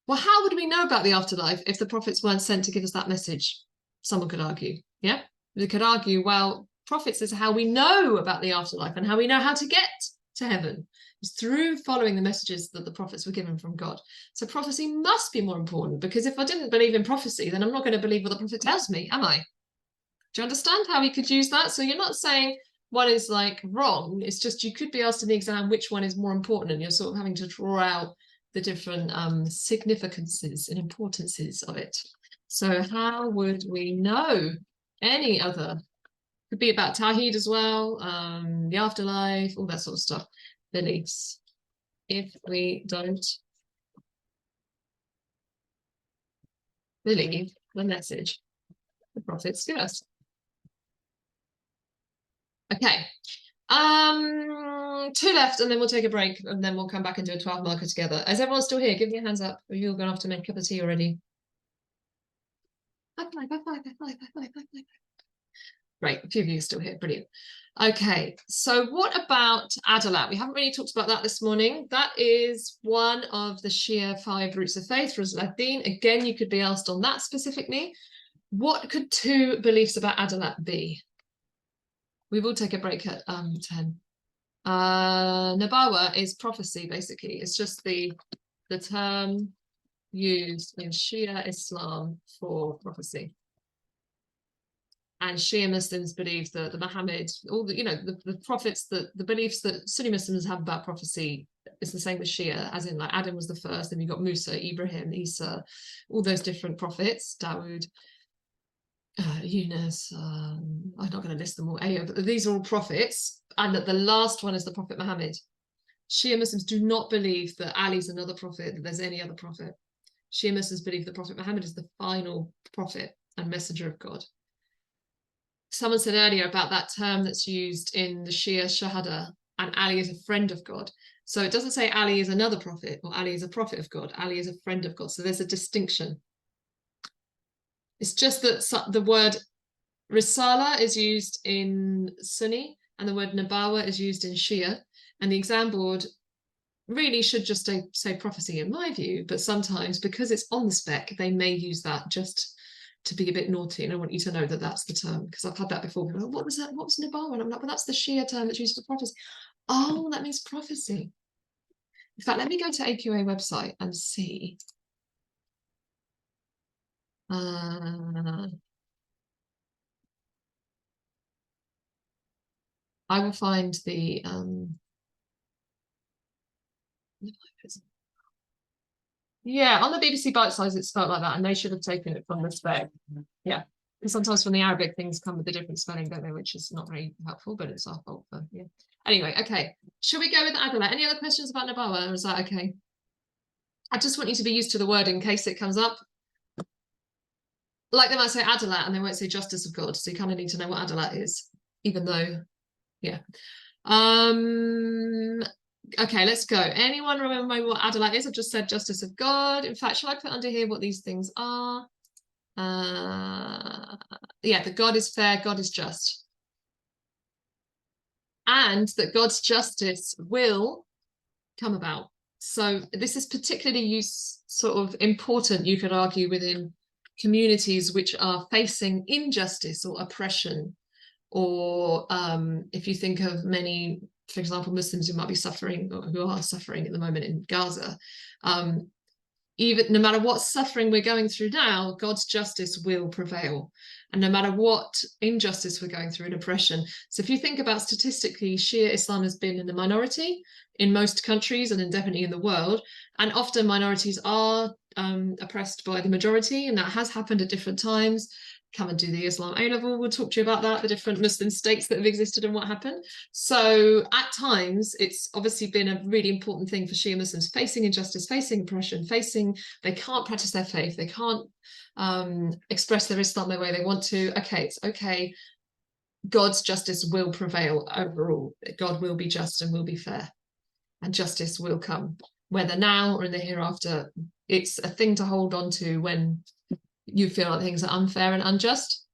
well, how would we know about the afterlife if the prophets weren't sent to give us that message? Someone could argue, yeah? They could argue, well, prophets is how we know about the afterlife and how we know how to get to heaven. It's through following the messages that the prophets were given from God. So prophecy must be more important, because if I didn't believe in prophecy, then I'm not going to believe what the prophet tells me, am I? Do you understand how we could use that? So you're not saying one is like wrong. It's just you could be asked in the exam which one is more important, and you're sort of having to draw out the different significances and importances of it. So how would we know? Any other? Could be about Tawheed as well, the afterlife, all that sort of stuff. Beliefs. If we don't believe the message the prophets give us. Okay. 2 left, and then we'll take a break, and then we'll come back and do a 12 marker together. Is everyone still here? Give me your hands up. Or you're going to have to make a cup of tea already. Bye. Great, a few of you are still here. Brilliant. Okay, so what about Adalat? We haven't really talked about that this morning. That is one of the Shia 5 roots of faith, Rusal-ad-Din. Again, you could be asked on that specifically. What could 2 beliefs about Adalat be? We will take a break at 10. Nabawa is prophecy, basically. It's just the term used in Shia Islam for prophecy. And Shia Muslims believe that the Muhammad, all the, the prophets, the beliefs that Sunni Muslims have about prophecy is the same as Shia, as in like Adam was the first, then you got Musa, Ibrahim, Isa, all those different prophets, Dawood, Yunus, I'm not going to list them all, but these are all prophets, and that the last one is the Prophet Muhammad. Shia Muslims do not believe that Ali's another prophet, that there's any other prophet. Shia Muslims believe that Prophet Muhammad is the final prophet and messenger of God. Someone said earlier about that term that's used in the Shia Shahada, and Ali is a friend of God. So it doesn't say Ali is another prophet or Ali is a prophet of God. Ali is a friend of God. So there's a distinction. It's just that the word Risala is used in Sunni and the word Nabawa is used in Shia. And the exam board really should just say prophecy in my view, but sometimes because it's on the spec, they may use that just to be a bit naughty, and I want you to know that that's the term, because I've had that before. Like, what was that? What was Nabawa? And I'm like, well, that's the Shia term that's used for prophecy. Oh, that means prophecy. In fact, let me go to AQA website and see. I will find the yeah, on the BBC Bitesize it's spelled like that, and they should have taken it from the spec. Yeah. And sometimes from the Arabic things come with a different spelling, don't they? Which is not very helpful, but it's our fault. But yeah. Anyway, okay. Should we go with Adalat? Any other questions about Nabawa, or is that okay? I just want you to be used to the word in case it comes up. Like they might say Adalat and they won't say justice of God. So you kind of need to know what Adalat is, even though, yeah. Okay, let's go. Anyone remember what Adalat is? I've just said justice of God. In fact, shall I put under here what these things are? Yeah, that God is fair, God is just. And that God's justice will come about. So this is particularly sort of important, you could argue, within communities which are facing injustice or oppression, or if you think of many, for example, Muslims who might be suffering or who are suffering at the moment in Gaza, even no matter what suffering we're going through now, God's justice will prevail. And no matter what injustice we're going through and oppression. So if you think about statistically, Shia Islam has been in the minority in most countries and definitely in the world. And often minorities are oppressed by the majority, and that has happened at different times. Come and do the Islam A-level, we'll talk to you about that, the different Muslim states that have existed and what happened. So at times, it's obviously been a really important thing for Shia Muslims facing injustice, facing oppression, they can't practice their faith, they can't express their Islam the way they want to. Okay, it's okay. God's justice will prevail overall. God will be just and will be fair, and justice will come, whether now or in the hereafter. It's a thing to hold on to when you feel like things are unfair and unjust.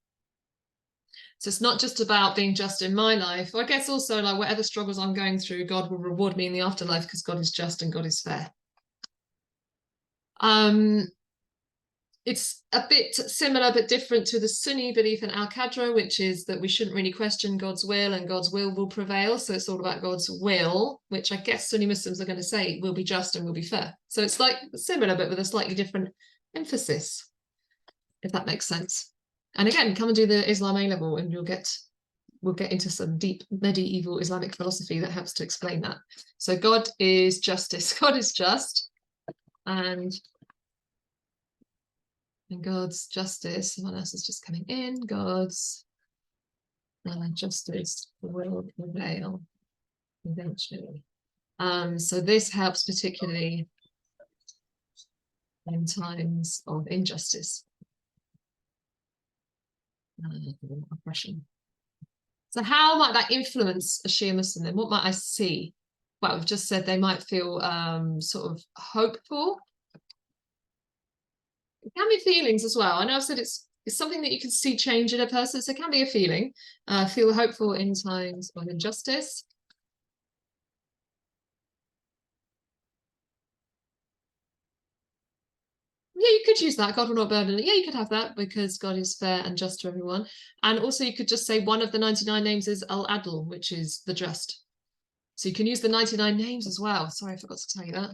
So it's not just about being just in my life. I guess also, like, whatever struggles I'm going through, God will reward me in the afterlife because God is just and God is fair. It's a bit similar but different to the Sunni belief in Al-Qadr, which is that we shouldn't really question God's will and God's will prevail. So it's all about God's will, which I guess Sunni Muslims are going to say will be just and will be fair. So it's like similar but with a slightly different emphasis, if that makes sense. And again, come and do the Islam A-level and we'll get into some deep medieval Islamic philosophy that helps to explain that. So God is justice. God is just, and God's justice, someone else is just coming in, God's justice will prevail eventually. So this helps particularly in times of injustice, oppression. So how might that influence a Shia Muslim then? What might I see? Well, we've just said they might feel sort of hopeful. It can be feelings as well. I know I've said it's It's something that you can see change in a person. So it can be a feeling. Feel hopeful in times of injustice. Yeah, you could use that. God will not burden it. Yeah, you could have that because God is fair and just to everyone. And also you could just say one of the 99 names is Al-Adl, which is the just. So you can use the 99 names as well. Sorry, I forgot to tell you that.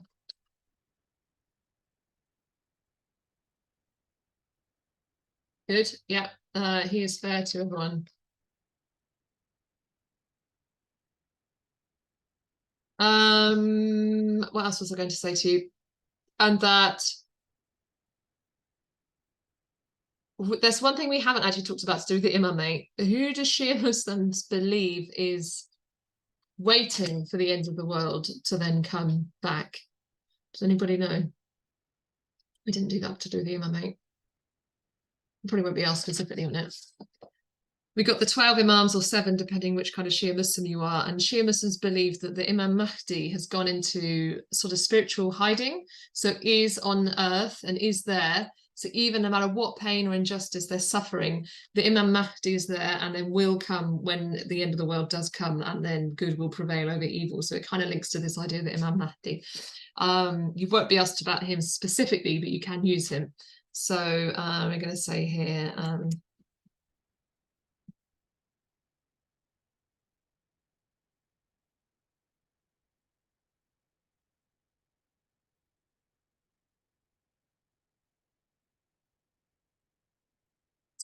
Good. Yeah. He is fair to everyone. What else was I going to say to you? And that there's one thing we haven't actually talked about to do with the imamate. Who does Shia Muslims believe is waiting for the end of the world to then come back? Does anybody know? We didn't do that to do the imamate. We probably won't be asked specifically on it. We got the 12 imams or 7, depending which kind of Shia Muslim you are. And Shia Muslims believe that the Imam Mahdi has gone into sort of spiritual hiding. So is on earth and is there. So even no matter what pain or injustice they're suffering, the Imam Mahdi is there and then will come when the end of the world does come, and then good will prevail over evil. So it kind of links to this idea of the Imam Mahdi. You won't be asked about him specifically, but you can use him. So we're going to say here,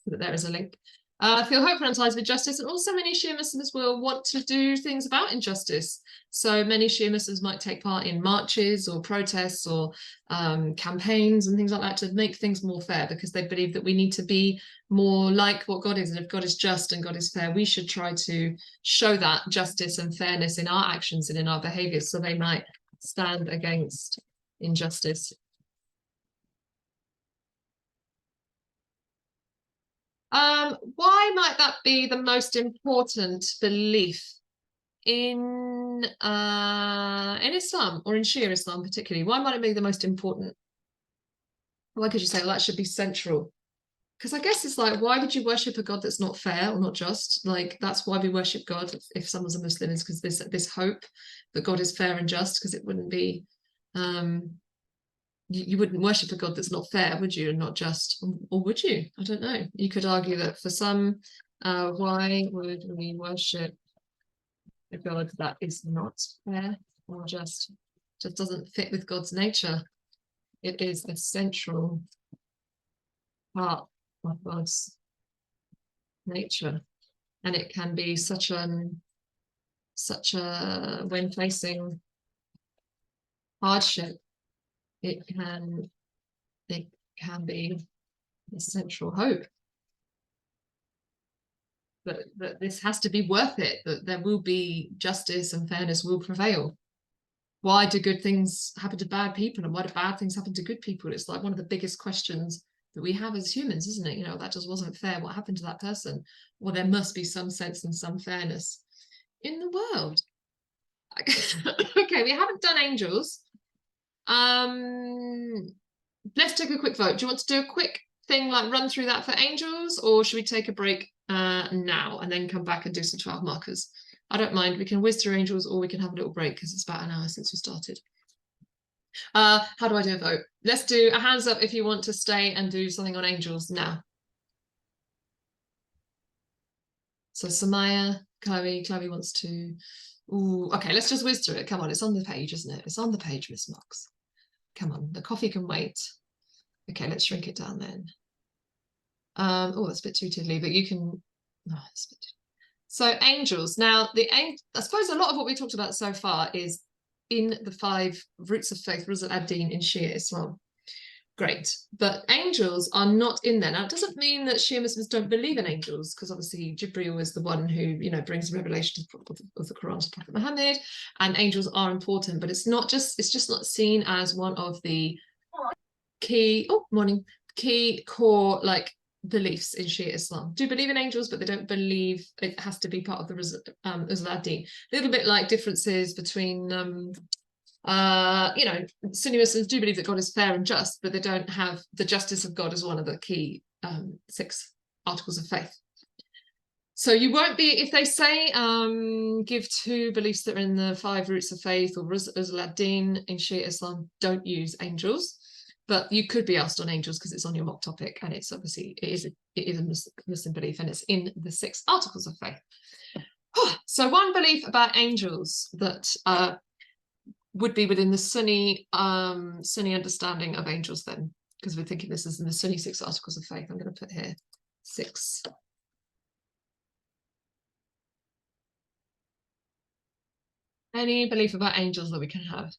that there is a link. Feel hopeful in times of injustice, and also many Shia Muslims will want to do things about injustice. So many Shia Muslims might take part in marches or protests or campaigns and things like that to make things more fair, because they believe that we need to be more like what God is. And if God is just and God is fair, we should try to show that justice and fairness in our actions and in our behaviors, so they might stand against injustice. Why might that be the most important belief in Islam, or in Shia Islam particularly? Why might it be the most important? Why could you say, well, that should be central? Because I guess it's like, why would you worship a God that's not fair or not just? Like, that's why we worship God if someone's a Muslim, is because this hope that God is fair and just, because it wouldn't be you wouldn't worship a God that's not fair, would you, and not just? Or would you? I don't know. You could argue that for some, why would we worship a God that is not fair or just doesn't fit with God's nature? It is a central part of God's nature, and it can be such a when facing hardship, it can be a central hope that this has to be worth it, that there will be justice and fairness will prevail. Why do good things happen to bad people, and why do bad things happen to good people? It's like one of the biggest questions that we have as humans, isn't it? You know, that just wasn't fair. What happened to that person? Well, there must be some sense and some fairness in the world. Okay, we haven't done angels. Let's take a quick vote. Do you want to do a quick thing, like run through that for angels, or should we take a break now and then come back and do some 12 markers? I don't mind. We can whiz through angels, or we can have a little break because it's about an hour since we started. How do I do a vote? Let's do a hands up if you want to stay and do something on angels now. So Samaya, Chloe wants to. Ooh, okay, let's just whiz through it. Come on, it's on the page, isn't it? It's on the page, Miss Mox. Come on, the coffee can wait. Okay, let's shrink it down then. Oh, that's a bit too tiddly, but you can. Oh, so angels. Now, I suppose a lot of what we talked about so far is in the 5 roots of faith, Ruz al-Din in Shia Islam. Great, but angels are not in there. Now, it doesn't mean that Shia Muslims don't believe in angels, because obviously Jibreel is the one who, you know, brings the revelation of the Quran to Prophet Muhammad, and angels are important, but it's just not seen as one of the key core like beliefs in Shia Islam. Do believe in angels, but they don't believe it has to be part of the Ruz al-Din. A little bit like differences between you know, Sunni Muslims do believe that God is fair and just, but they don't have the justice of God as one of the key six articles of faith. So you won't be, if they say give two beliefs that are in the 5 roots of faith or Usul ad-Din in Shia Islam, don't use angels. But you could be asked on angels because it's on your mock topic, and it's obviously it is a Muslim belief, and it's in the 6 articles of faith. So one belief about angels that would be within the Sunni understanding of angels, then, because we're thinking this is in the Sunni 6 articles of faith. I'm going to put here 6. Any belief about angels that we can have?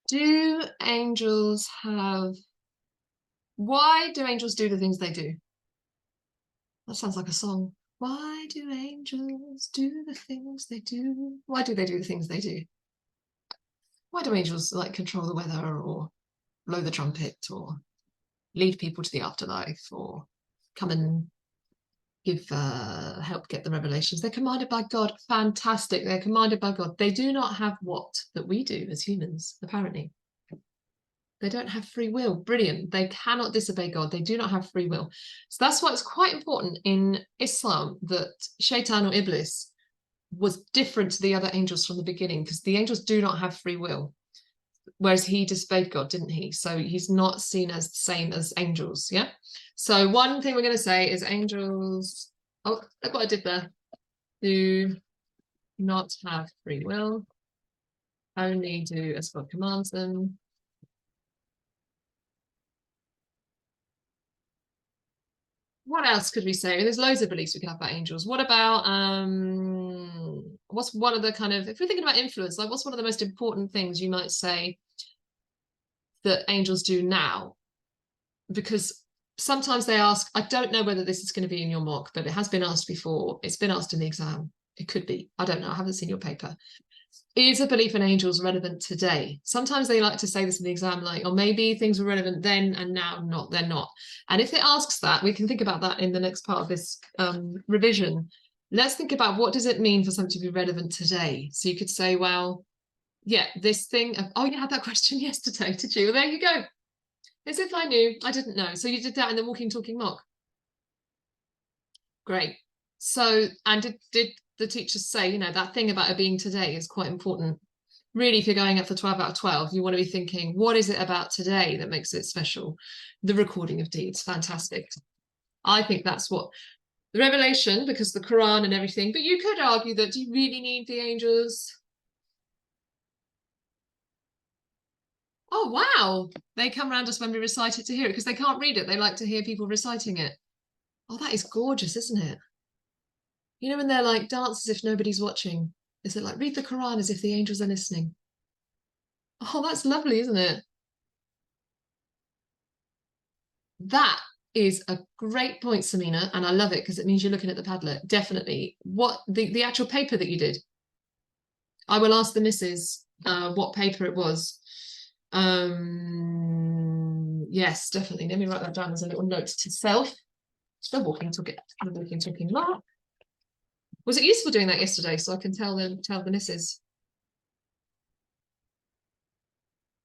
Do angels have... Why do angels do the things they do? That sounds like a song. Why do angels do the things they do? Why do they do the things they do? Why do angels like control the weather or blow the trumpet or lead people to the afterlife or come and give help get the revelations? They're commanded by God. Fantastic. They're commanded by God. They do not have what that we do as humans, apparently. They don't have free will. Brilliant. They cannot disobey God. They do not have free will. So that's why it's quite important in Islam that Shaitan or Iblis was different to the other angels from the beginning, because the angels do not have free will, whereas he disobeyed God, didn't he? So he's not seen as the same as angels. Yeah. So one thing we're going to say is angels, oh, look what I did there, do not have free will, only do as God commands them. What else could we say? There's loads of beliefs we can have about angels. What about what's one of the kind of, if we're thinking about influence, like what's one of the most important things you might say that angels do now? Because sometimes they ask, I don't know whether this is going to be in your mock, but it has been asked before. It's been asked in the exam. It could be. I don't know. I haven't seen your paper. Is a belief in angels relevant today? Sometimes they like to say this in the exam, like, or maybe things were relevant then and now not, they're not. And if it asks that, we can think about that in the next part of this revision. Let's think about what does it mean for something to be relevant today? So you could say, well, yeah, this thing of, oh, you had that question yesterday, did you? Well, there you go. As if I knew, I didn't know. So you did that in the walking, talking mock. Great. So, and did the teachers say, you know, that thing about it being today is quite important. Really, if you're going up for 12 out of 12, you want to be thinking, what is it about today that makes it special? The recording of deeds, fantastic. I think that's what the revelation, because the Quran and everything, but you could argue that, do you really need the angels? Oh, wow. They come around us when we recite it to hear it, because they can't read it. They like to hear people reciting it. Oh, that is gorgeous, isn't it? You know, when they're like, dance as if nobody's watching. Is it like, read the Quran as if the angels are listening? Oh, that's lovely, isn't it? That is a great point, Samina, and I love it because it means you're looking at the Padlet. Definitely. What the actual paper that you did? I will ask the missus what paper it was. Yes, definitely. Let me write that down as a little note to self. The walking talking mark. Was it useful doing that yesterday so I can tell the missus?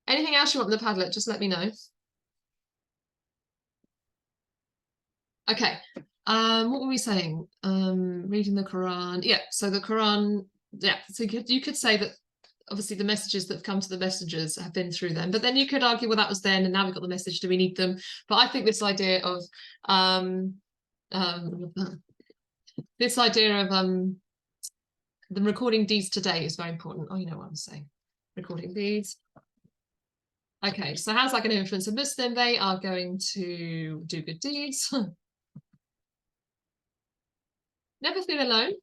Anything else you want in the Padlet, just let me know. Okay. What were we saying? Reading the Quran. Yeah, so the Quran, yeah, so you could say that obviously the messages that have come to the messengers have been through them, but then you could argue, well, that was then and now we've got the message, do we need them? But I think this idea of the recording deeds today is very important. Oh, you know what I'm saying. Recording deeds. Okay, so how's that going to influence a Muslim? They are going to do good deeds. Never feel alone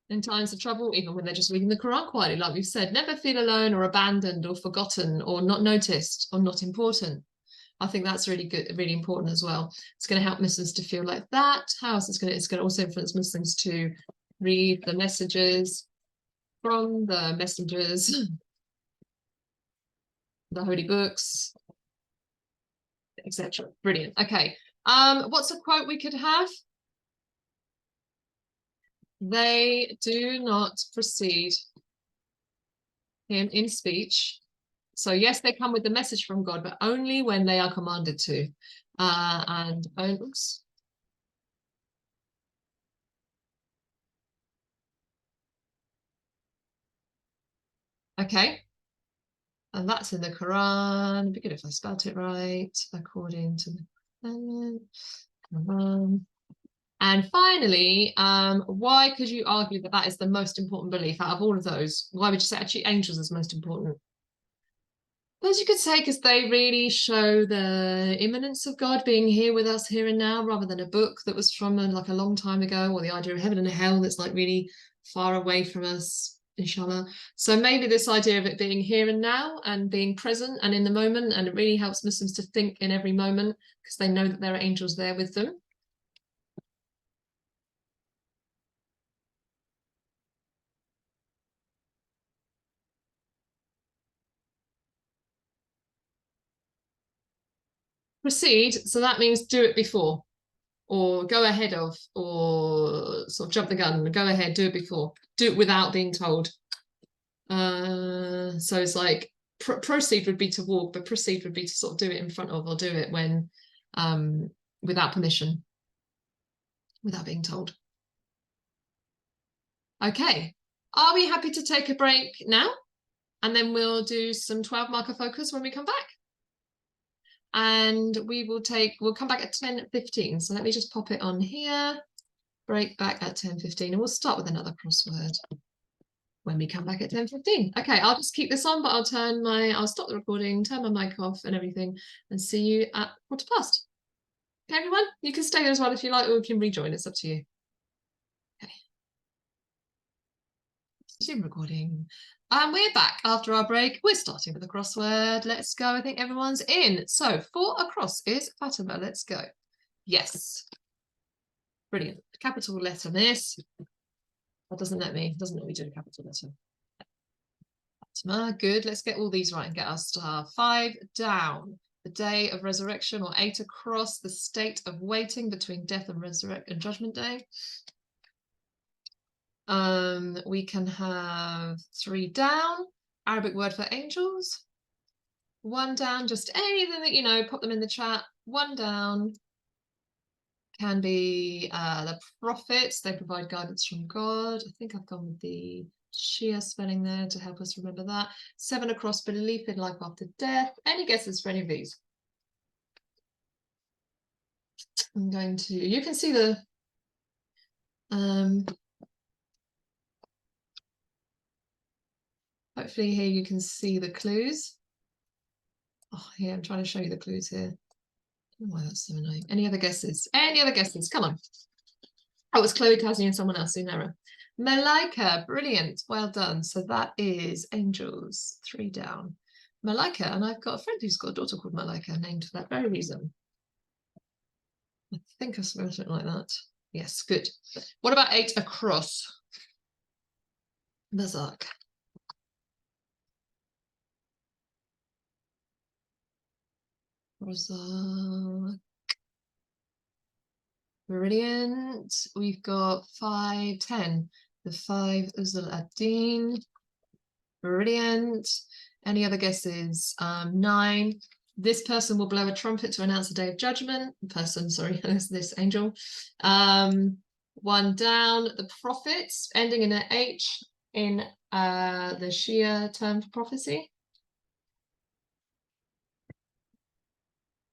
in times of trouble, even when they're just reading the Quran quietly, like we've said. Never feel alone or abandoned or forgotten or not noticed or not important. I think that's really good, really important as well. It's going to help Muslims to feel like that. How else it's going to also influence Muslims to read the messages from the messengers, the holy books, etc. Brilliant. Okay. What's a quote we could have? They do not proceed in speech So yes, they come with the message from God, but only when they are commanded to. Oops. Okay. And that's in the Quran. It'd be good if I spelt it right, according to the Quran. And finally, why could you argue that that is the most important belief out of all of those? Why would you say actually angels is most important? As you could say, because they really show the imminence of God being here with us here and now, rather than a book that was from like a long time ago, or the idea of heaven and hell that's like really far away from us, inshallah. So maybe this idea of it being here and now and being present and in the moment, and it really helps Muslims to think in every moment because they know that there are angels there with them. Proceed, so that means do it before, or go ahead of, or sort of jump the gun, go ahead, do it before, do it without being told. So it's like proceed would be to walk, but proceed would be to sort of do it in front of, or do it when without permission, without being told. Okay, are we happy to take a break now? And then we'll do some 12 marker focus when we come back. And we'll come back at 10:15. So let me just pop it on here, break back at 10:15, and we'll start with another crossword when we come back at 10:15. Okay, I'll just keep this on, but I'll stop the recording, turn my mic off and everything, and see you at 1:15. Okay, everyone, you can stay there as well if you like, or you can rejoin. It's up to you. Okay. Zoom recording. And we're back after our break. We're starting with the crossword. Let's go. I think everyone's in. So 4 across is Fatima. Let's go. Yes. Brilliant. Capital letter, miss. That doesn't let me do a capital letter. Fatima, good. Let's get all these right and get our star. 5 down. The day of resurrection, or 8 across, the state of waiting between death and judgment day. We can have 3 down, Arabic word for angels. 1 down, just anything that you know, pop them in the chat. 1 down can be the prophets. They provide guidance from God. I think I've gone with the Shia spelling there to help us remember that. 7 across, belief in life after death. Any guesses for any of these? I'm going to, you can see the hopefully here you can see the clues. Oh, here, I'm trying to show you the clues here. I don't know why that's so annoying. Any other guesses? Any other guesses? Come on. Oh, it's Chloe, Kazi, and someone else, Sunera. Malaika, brilliant. Well done. So that is angels, 3 down. Malaika, and I've got a friend who's got a daughter called Malaika, named for that very reason. I think I spelled something like that. Yes, good. What about 8 across? Razak. Razak. Brilliant. We've got 5, 10. The 5 Uzul ad-Din. Brilliant. Any other guesses? 9. This person will blow a trumpet to announce the day of judgment. Person, sorry, this angel. 1 down. The prophets, ending in an H in the Shia term for prophecy.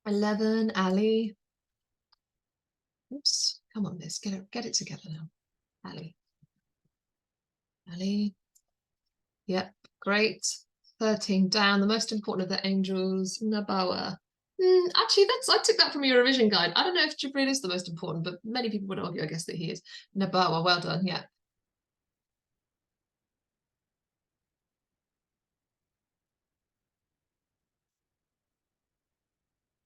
11, Ali. Oops, come on, miss, get it together now. Ali. Ali. Yep, great. 13 down. The most important of the angels, Nabawa. Actually, I took that from your revision guide. I don't know if Jibril is the most important, but many people would argue, I guess, that he is. Nabawa, well done, yeah.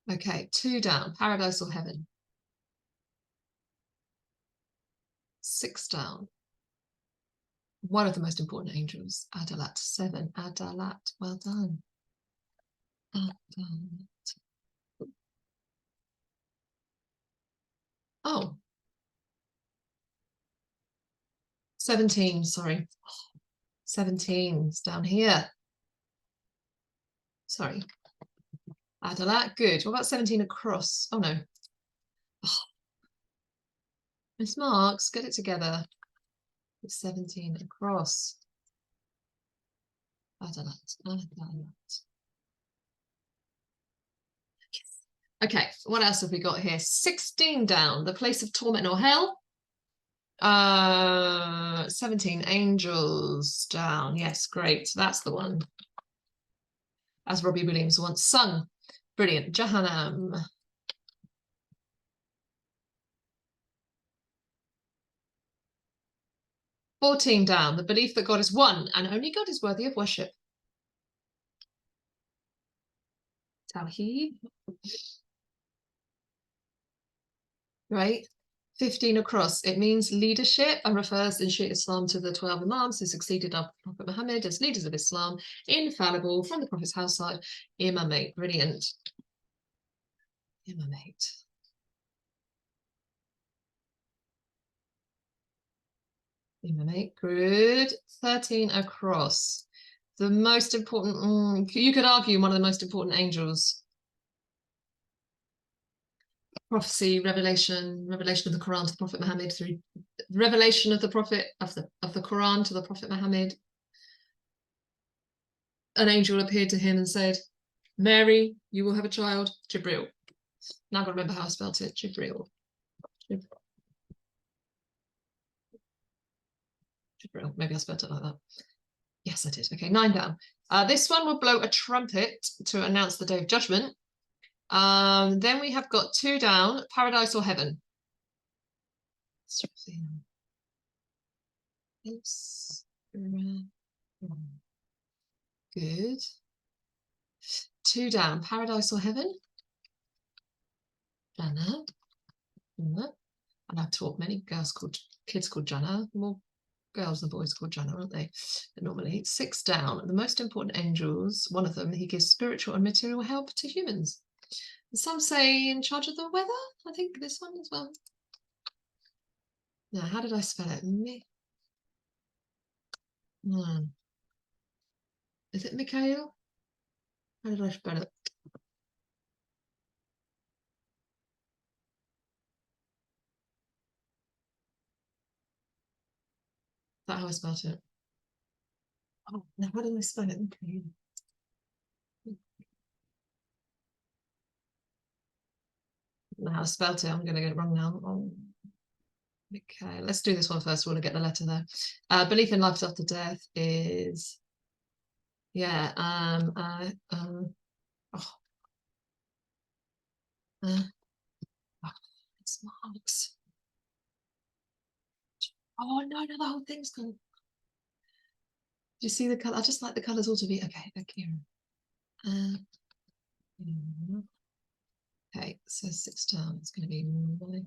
Okay, 2 down, paradise or heaven. 6 down. One of the most important angels, Adalat. 7, Adalat, well done. Adalat. Oh. 17, sorry. 17 is down here. Sorry. Adalat, good. What about 17 across? Oh no. Oh. Miss Marks, get it together. It's 17 across. Adalat, Adalat. Okay, what else have we got here? 16 down, the place of torment or hell. 17 angels down. Yes, great. That's the one. As Robbie Williams once sung. Brilliant. Jahannam. $14 down, the belief that God is one and only God is worthy of worship. Tawheed. Right. 15 across. It means leadership and refers in Shia Islam to the 12 Imams who succeeded our Prophet Muhammad as leaders of Islam, infallible from the Prophet's household. Imamate. Brilliant. Imamate. Imamate. Good. 13 across. The most important, you could argue one of the most important angels. Prophecy, revelation of the Quran to the Prophet Muhammad, through revelation of the Prophet of the Quran to the Prophet Muhammad. An angel appeared to him and said, Mary, you will have a child, Jibril. Now I've got to remember how I spelled it, Jibril. Jibril, maybe I spelled it like that. Yes, I did. Okay, 9 down. This one will blow a trumpet to announce the day of judgment. Then we have got 2 down, paradise or heaven. Good. 2 down, paradise or heaven. Jannah. And I've taught many kids called Jannah, more girls than boys called Jannah, aren't they? Normally. 6 down, the most important angels, one of them, he gives spiritual and material help to humans. Some say in charge of the weather. I think this one as well. Now, how did I spell it? Is it Mikhail? How did I spell it? Is that how I spelled it? Oh, now how did I spell it? Okay. How I spelled it, I'm going to get it wrong now. Oh. Okay, let's do this one first. We want to get the letter there. Belief in life after death is, yeah, it's Marks. Oh no, the whole thing's gone. Do you see the color? I just like the colors all to be okay. Thank you. Okay, so 6 down. It's going to be 9.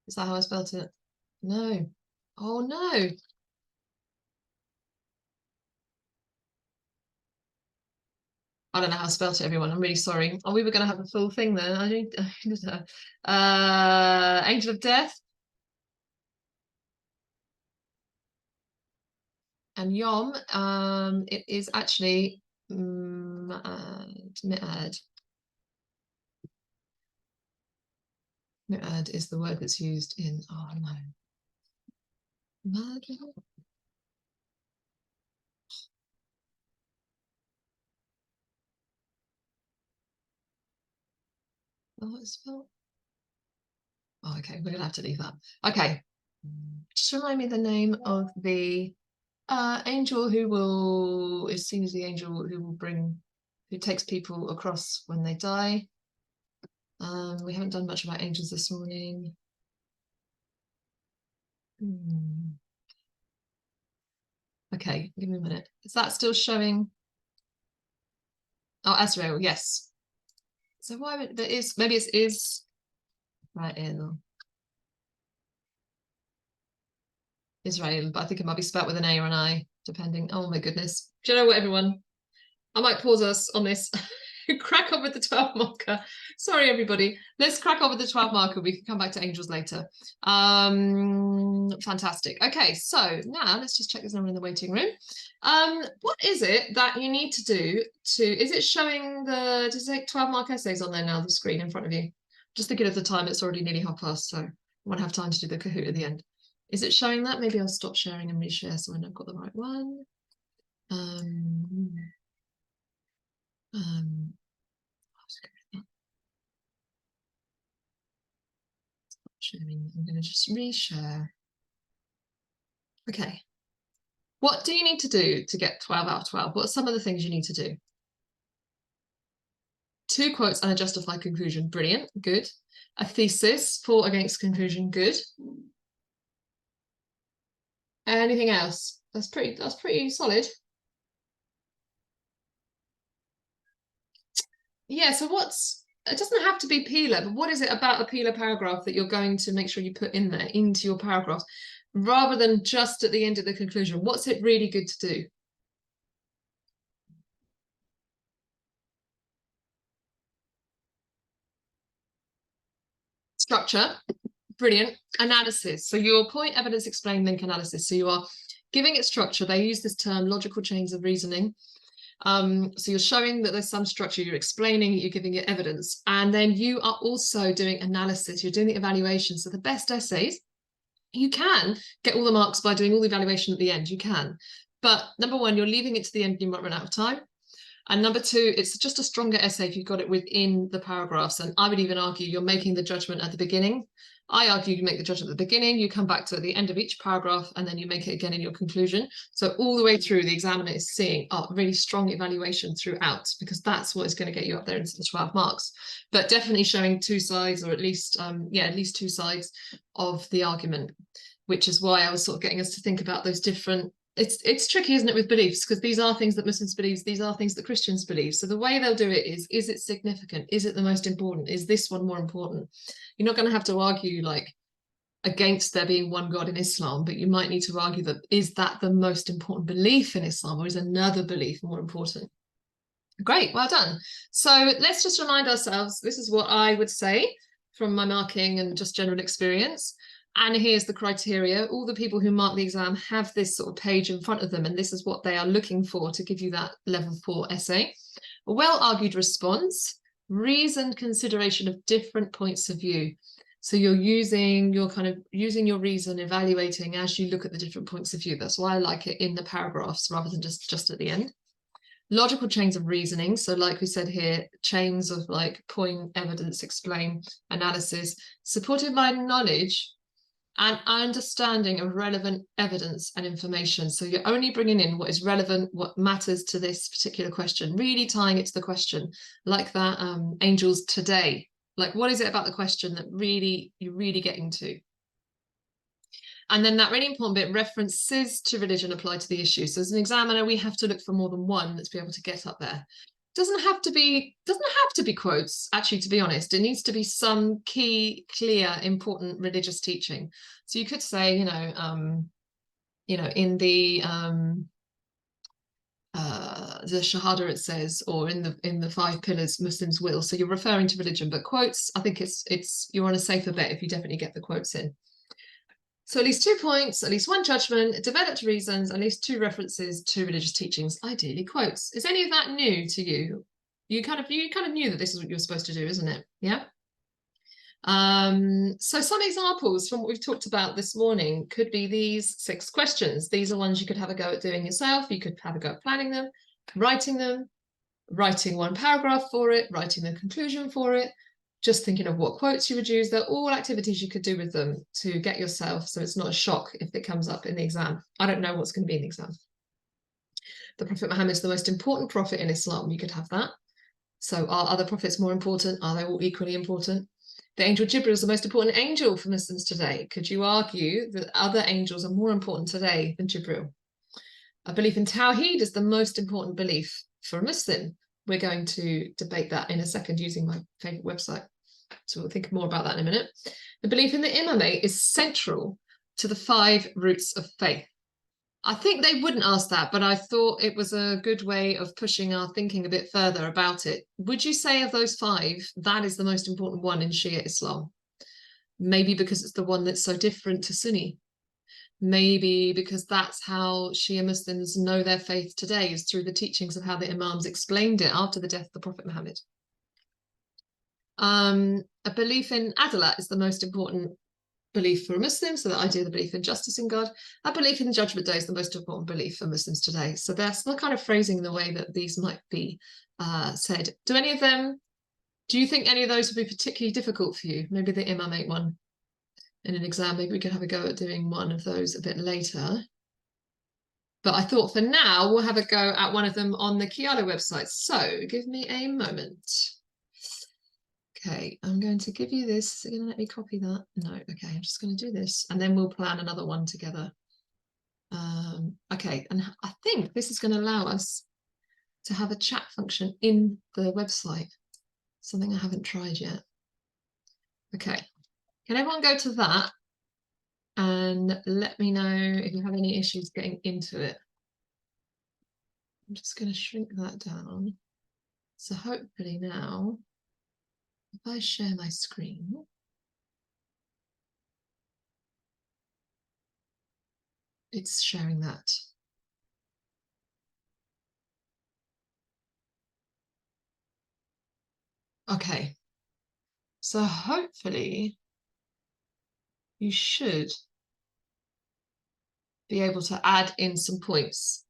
Is that how I spelled it? No. Oh no. I don't know how I spelled it, everyone. I'm really sorry. Oh, we were going to have a full thing there. Angel of Death. And Yom, it is actually Mi'ad. Mi'ad is the word that's used in, oh no. Mad. Oh, it's spelled. Oh, okay, we're gonna have to leave that. Okay. Just remind me the name of the angel who will, is seen as the angel who takes people across when they die. We haven't done much about angels this morning. Okay, give me a minute. Is that still showing? Oh, Azrael, yes. So why there is, maybe it is right in Israel, but I think it might be spelled with an A or an I, depending. Oh my goodness. Do you know what, everyone? I might pause us on this. crack on with the 12 marker. Sorry, everybody. Let's crack on with the 12 marker. We can come back to angels later. Fantastic. Okay, so now let's just check there's no one in the waiting room. What is it that you need to do to, is it showing the, does it say 12 mark essays on there now, the screen in front of you? Just thinking of the time, it's already nearly 12:30, so I won't have time to do the Kahoot at the end. Is it showing that? Maybe I'll stop sharing and reshare so I know I've got the right one. Sharing. I'm going to just reshare. Okay. What do you need to do to get 12 out of 12? What are some of the things you need to do? 2 quotes and a justified conclusion. Brilliant. Good. A thesis for against conclusion. Good. Anything else? That's pretty solid. Yeah, so it doesn't have to be Peeler, but what is it about a Peeler paragraph that you're going to make sure you put in there into your paragraph rather than just at the end of the conclusion? What's it really good to do? Structure. Brilliant. Analysis. So your point, evidence, explain, link, analysis. So you are giving it structure. They use this term logical chains of reasoning. So you're showing that there's some structure, you're explaining, you're giving it evidence, and then you are also doing analysis, you're doing the evaluation. So the best essays, you can get all the marks by doing all the evaluation at the end, you can. But number one, you're leaving it to the end, you might run out of time. And number two, it's just a stronger essay if you've got it within the paragraphs. And I would even argue you're making the judgment at the beginning. I argue you make the judgment at the beginning, you come back to at the end of each paragraph, and then you make it again in your conclusion. So all the way through, the examiner is seeing really strong evaluation throughout, because that's what is going to get you up there into the 12 marks. But definitely showing 2 sides, or at least, at least 2 sides of the argument, which is why I was sort of getting us to think about those different. It's tricky, isn't it, with beliefs, because these are things that Muslims believe, these are things that Christians believe. So the way they'll do it is it significant? Is it the most important? Is this one more important? You're not going to have to argue like against there being one God in Islam, but you might need to argue that is that the most important belief in Islam, or is another belief more important? Great, well done. So let's just remind ourselves, this is what I would say from my marking and just general experience. And here's the criteria. All the people who mark the exam have this sort of page in front of them, and this is what they are looking for to give you that level 4 essay. A well-argued response, reasoned consideration of different points of view. So you're using your reason, evaluating as you look at the different points of view. That's why I like it in the paragraphs rather than just at the end. Logical chains of reasoning. So like we said here, chains of like point, evidence, explain, analysis, supported by knowledge and understanding of relevant evidence and information. So you're only bringing in what is relevant, what matters to this particular question, really tying it to the question, like that angels today. Like, what is it about the question that you're really getting to? And then that really important bit, references to religion apply to the issue. So as an examiner, we have to look for more than one that's be able to get up there. Doesn't have to be quotes, actually, to be honest. It needs to be some key, clear, important religious teaching. So you could say, in the Shahada it says, or in the 5 pillars Muslims will. So you're referring to religion, but quotes, I think you're on a safer bet if you definitely get the quotes in. So at least 2 points, at least 1 judgment, developed reasons, at least 2 references to religious teachings, ideally quotes. Is any of that new to you? You kind of knew that this is what you're supposed to do, isn't it? Yeah. So some examples from what we've talked about this morning could be these 6 questions. These are ones you could have a go at doing yourself. You could have a go at planning them, writing 1 paragraph for it, writing the conclusion for it, just thinking of what quotes you would use. They're all activities you could do with them to get yourself, so it's not a shock if it comes up in the exam. I don't know what's going to be in the exam. The Prophet Muhammad is the most important prophet in Islam. You could have that. So are other prophets more important? Are they all equally important? The angel Jibril is the most important angel for Muslims today. Could you argue that other angels are more important today than Jibril? A belief in Tawheed is the most important belief for a Muslim. We're going to debate that in a second using my favorite website. So we'll think more about that in a minute. The belief in the imamate is central to the 5 roots of faith. I think they wouldn't ask that, but I thought it was a good way of pushing our thinking a bit further about it. Would you say of those five, that is the most important one in Shia Islam? Maybe because it's the one that's so different to Sunni. Maybe because that's how Shia Muslims know their faith today, is through the teachings of how the Imams explained it after the death of the Prophet Muhammad. A belief in Adalat is the most important belief for a Muslim, so the idea of the belief in justice in God. A belief in the Judgment Day is the most important belief for Muslims today. So that's the kind of phrasing in the way that these might be said. Do you think any of those would be particularly difficult for you? Maybe the Imamate one in an exam. Maybe we could have a go at doing one of those a bit later. But I thought for now, we'll have a go at one of them on the Kiala website. So give me a moment. Okay, I'm going to give you this. Are you going to let me copy that? No, okay, I'm just going to do this and then we'll plan another one together. Okay, and I think this is going to allow us to have a chat function in the website, something I haven't tried yet. Okay, can everyone go to that and let me know if you have any issues getting into it? I'm just going to shrink that down. So hopefully now, if I share my screen, it's sharing that. Okay, so hopefully you should be able to add in some points.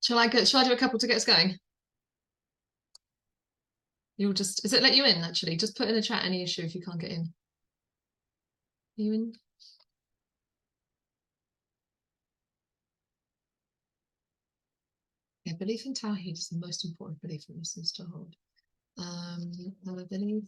Shall I do a couple to get us going? You'll just, is it let you in actually? Just put in the chat any issue if you can't get in. Are you in? Yeah, belief in Tawheed is the most important belief for Muslims to hold. I believe.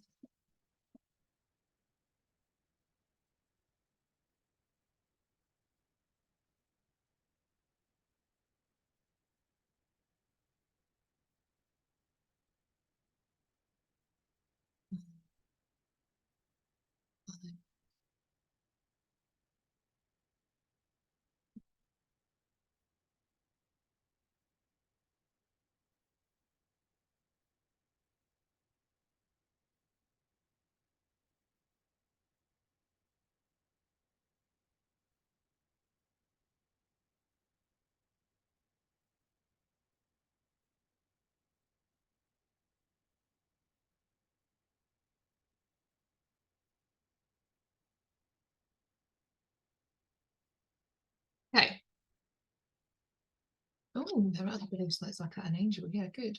Okay. Oh, there are other beliefs like Zakat and Angel. Yeah, good.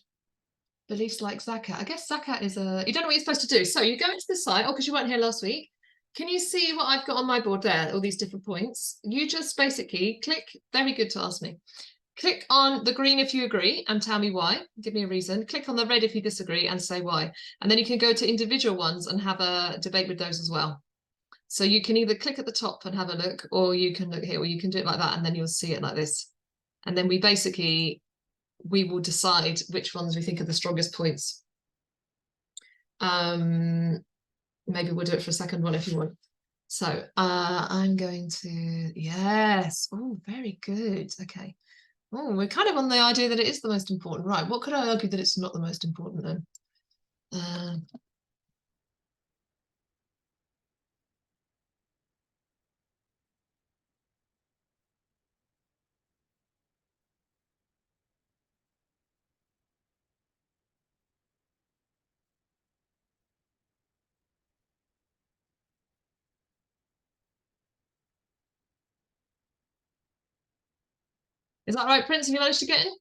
Beliefs like Zakat. I guess Zakat is you don't know what you're supposed to do. So you go into the site, because you weren't here last week. Can you see what I've got on my board there? All these different points. You just basically click, very good to ask me. Click on the green if you agree and tell me why. Give me a reason. Click on the red if you disagree and say why. And then you can go to individual ones and have a debate with those as well. So you can either click at the top and have a look, or you can look here, or you can do it like that, and then you'll see it like this. And then we will decide which ones we think are the strongest points. Maybe we'll do it for a second one if you want. So I'm going to, yes. Oh, very good. Okay. Oh, we're kind of on the idea that it is the most important. Right. What could I argue that it's not the most important then? Is that right, Prince? Have you managed to get in?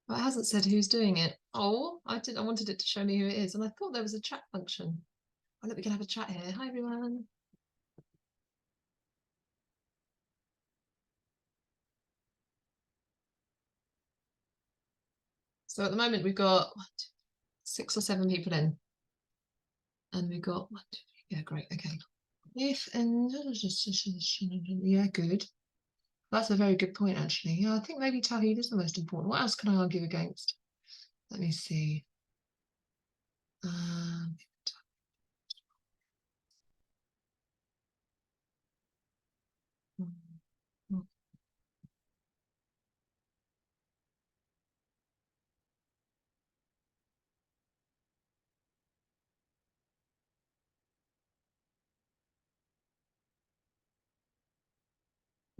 Well, it hasn't said who's doing it. Oh, I wanted it to show me who it is, and I thought there was a chat function. Oh, look, we can have a chat here. Hi, everyone. So at the moment we've got 6 or 7 people in, and we've got 1, 2, 3. Yeah, great. Okay. If and yeah, good. That's a very good point, actually. Yeah, I think maybe Tawhid is the most important. What else can I argue against? Let me see. Um,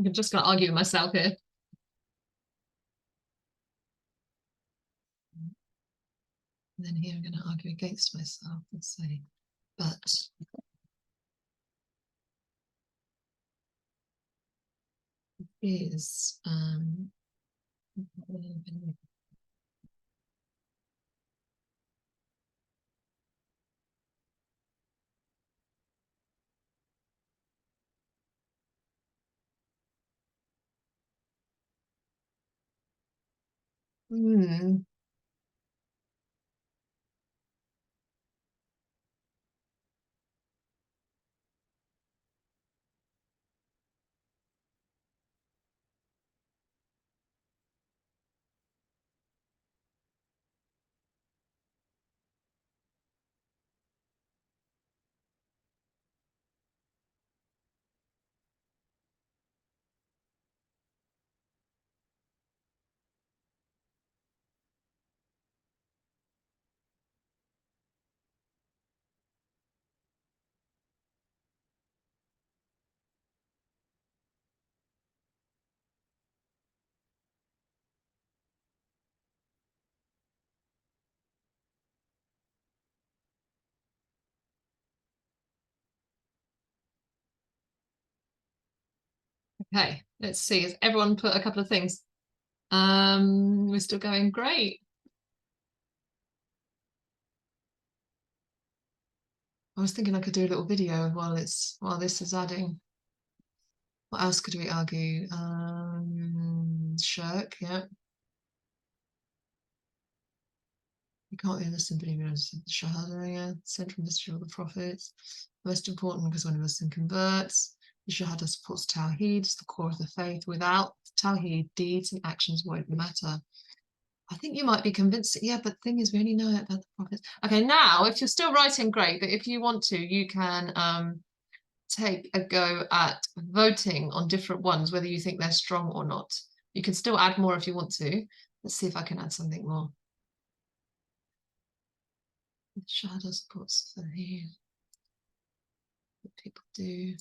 I'm just going to argue with myself here. And then here I'm going to argue against myself and say, but is hmm, okay, let's see. Has everyone put a couple of things? We're still going great. I was thinking I could do a little video while this is adding. What else could we argue? Shirk, yeah. You can't be a Muslim believer in Shahada, yeah. Central mystery of the prophets. Most important because when a Muslim converts, the Shahada supports Tawheed, it's the core of the faith. Without Tawheed, deeds and actions won't matter. I think you might be convinced. Yeah, but the thing is, we only know it about the prophets. Okay, now, if you're still writing, great. But if you want to, you can take a go at voting on different ones, whether you think they're strong or not. You can still add more if you want to. Let's see if I can add something more. Shahada supports the what people do.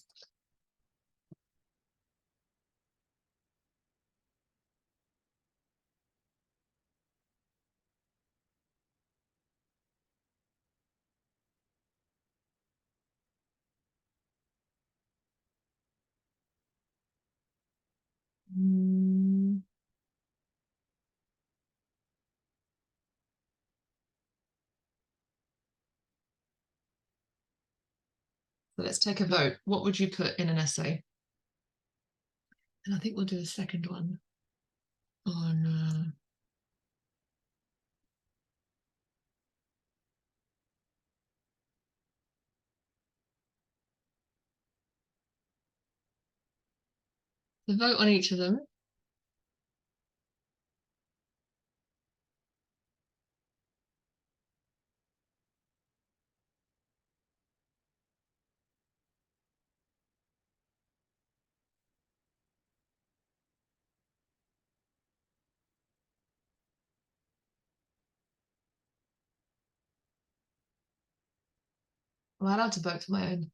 Mm. So let's take a vote. What would you put in an essay? And I think we'll do a second one on the vote on each of them. Am I allowed to vote for my own?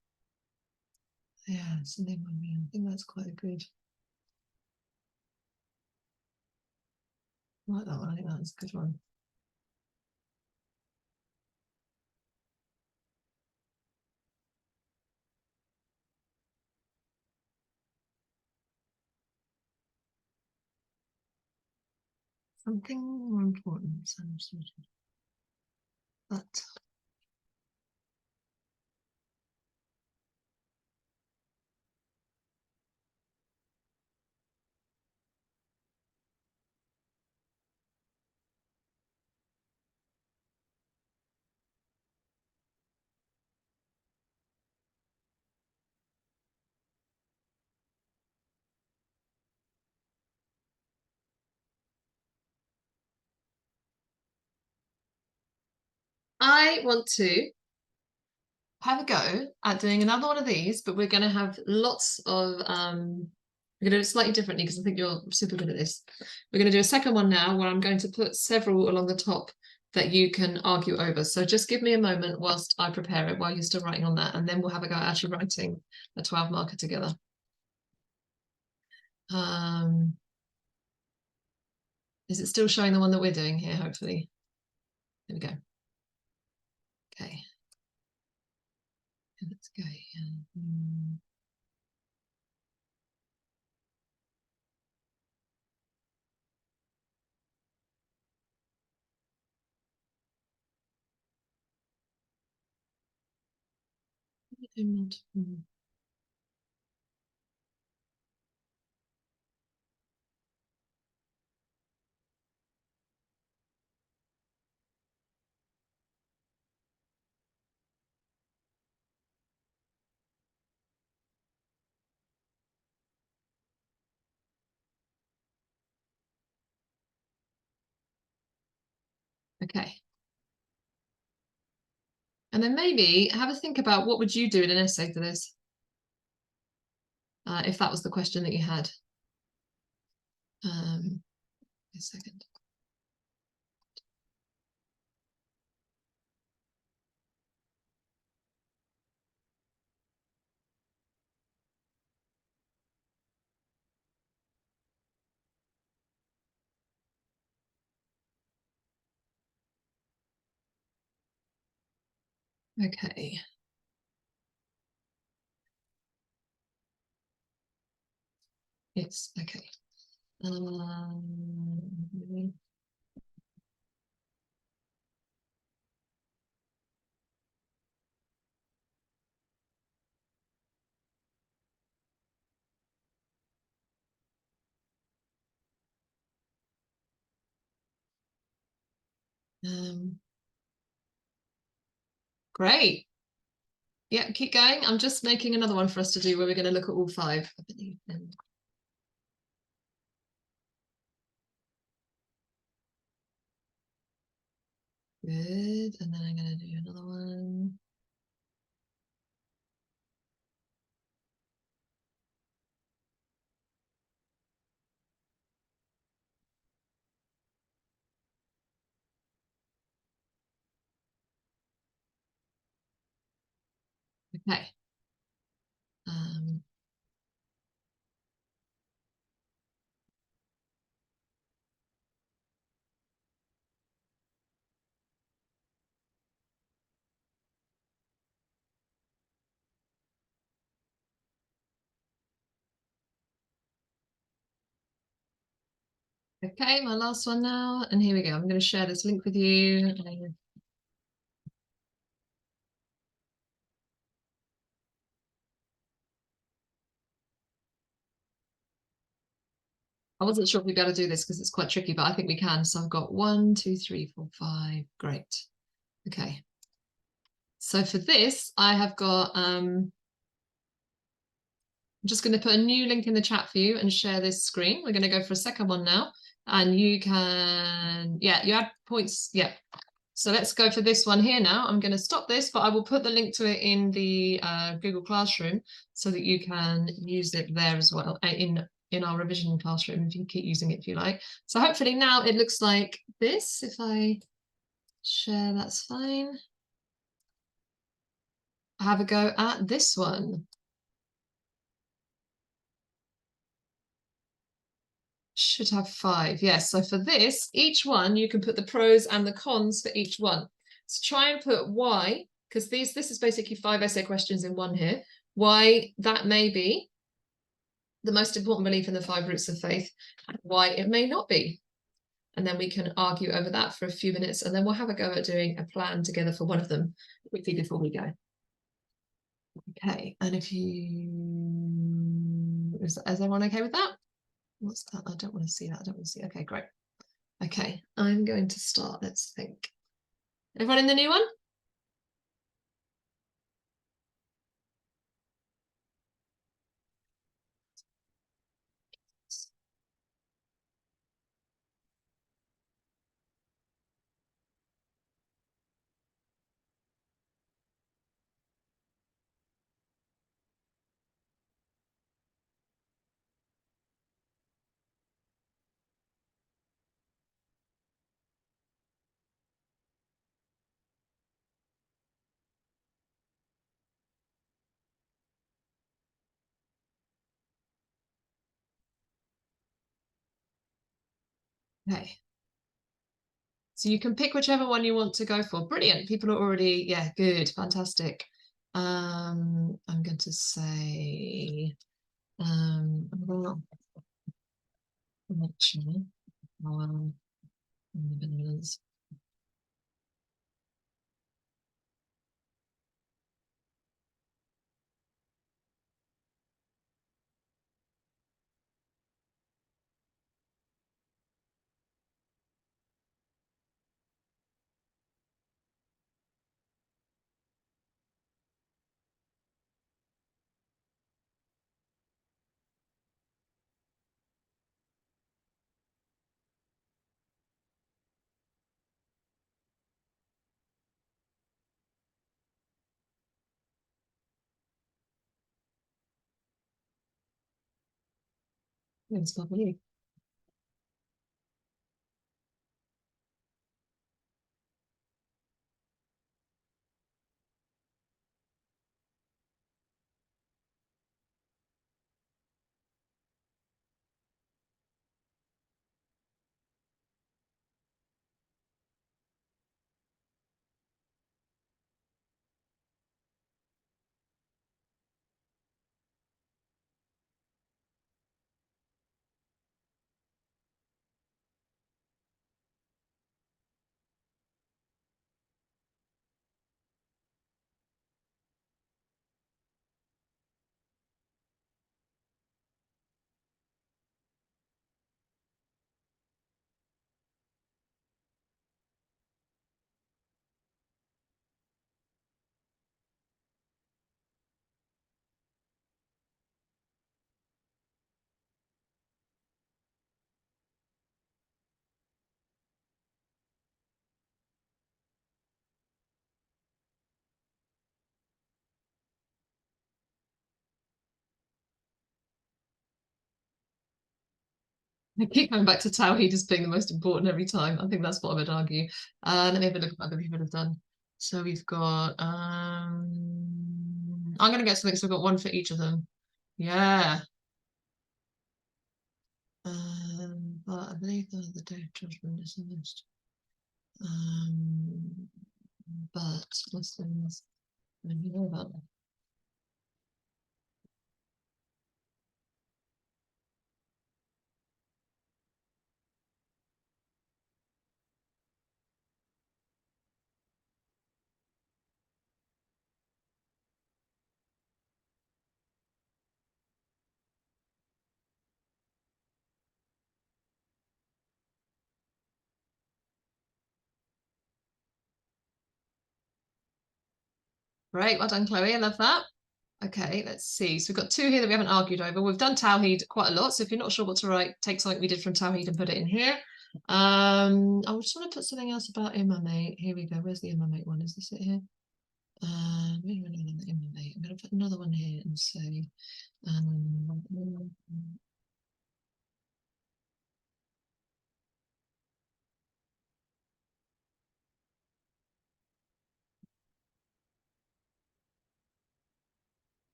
Yeah, something I mean. I think that's quite a good. I like that one. I think that's a good one. Something more important. But I want to have a go at doing another one of these, but we're going to have lots of we're going to do it slightly differently because I think you're super good at this. We're going to do a second one now where I'm going to put several along the top that you can argue over. So just give me a moment whilst I prepare it while you're still writing on that, and then we'll have a go at actually writing a 12 marker together. Is it still showing the one that we're doing here, hopefully? There we go. Okay. Let's go here. Okay. And then maybe have a think about what would you do in an essay for this, if that was the question that you had. A second. Okay. It's okay. Great. Yeah, keep going. I'm just making another one for us to do where we're going to look at all five. Good. And then I'm going to do another one. Okay. Okay, my last one now. And here we go. I'm going to share this link with you. I wasn't sure if we'd be able to do this because it's quite tricky, but I think we can. So I've got 1, 2, 3, 4, 5. Great. Okay. So for this, I have got, I'm just going to put a new link in the chat for you and share this screen. We're going to go for a second one now. And you can, yeah, you add points. Yeah. So let's go for this one here now. I'm going to stop this, but I will put the link to it in the Google Classroom so that you can use it there as well in our revision classroom, if you can keep using it if you like. So hopefully now it looks like this. If I share, that's fine. Have a go at this one. Should have 5. Yes. So for this, each one, you can put the pros and the cons for each one. So try and put why, because this is basically 5 essay questions in one here, why that may be the most important belief in the 5 roots of faith, and why it may not be. And then we can argue over that for a few minutes, and then we'll have a go at doing a plan together for one of them quickly before we go. Okay, and if you... Is everyone okay with that? What's that? I don't want to see that. I don't want to see. Okay, great. Okay, I'm going to start. Let's think. Everyone in the new one? Okay. So you can pick whichever one you want to go for. Brilliant. People are already, yeah, good, fantastic. I'm going to say actually, it's lovely. I keep coming back to Tawhid as being the most important every time. I think that's what I would argue. Let me have a look at what other people have done. So we've got I'm gonna get something, so I've got one for each of them. Yeah. But I believe the day of judgment is the most. But Muslims, when you know about that. Great, well done, Chloe. I love that. Okay, let's see. So we've got two here that we haven't argued over. We've done Tawhid quite a lot. So if you're not sure what to write, take something we did from Tawhid and put it in here. I just want to put something else about Imamate. Here we go. Where's the Imamate one? Is this it here? I'm going to put another one here and say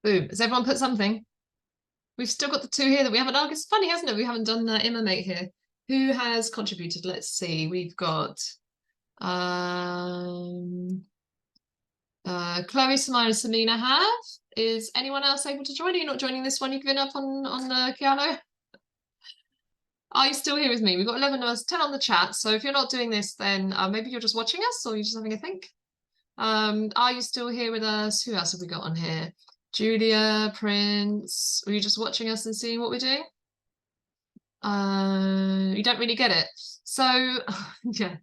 boom. Has everyone put something? We've still got the two here that we haven't argued. It's funny, hasn't it? We haven't done Imamate here. Who has contributed? Let's see. We've got Chloe, Samaya, and Samina have. Is anyone else able to join? Are you not joining this one? You've given up on the Keanu? Are you still here with me? We've got 11 of us, 10 on the chat. So if you're not doing this, then maybe you're just watching us or you're just having a think. Are you still here with us? Who else have we got on here? Julia, Prince. Are you just watching us and seeing what we're doing? You don't really get it. So yeah.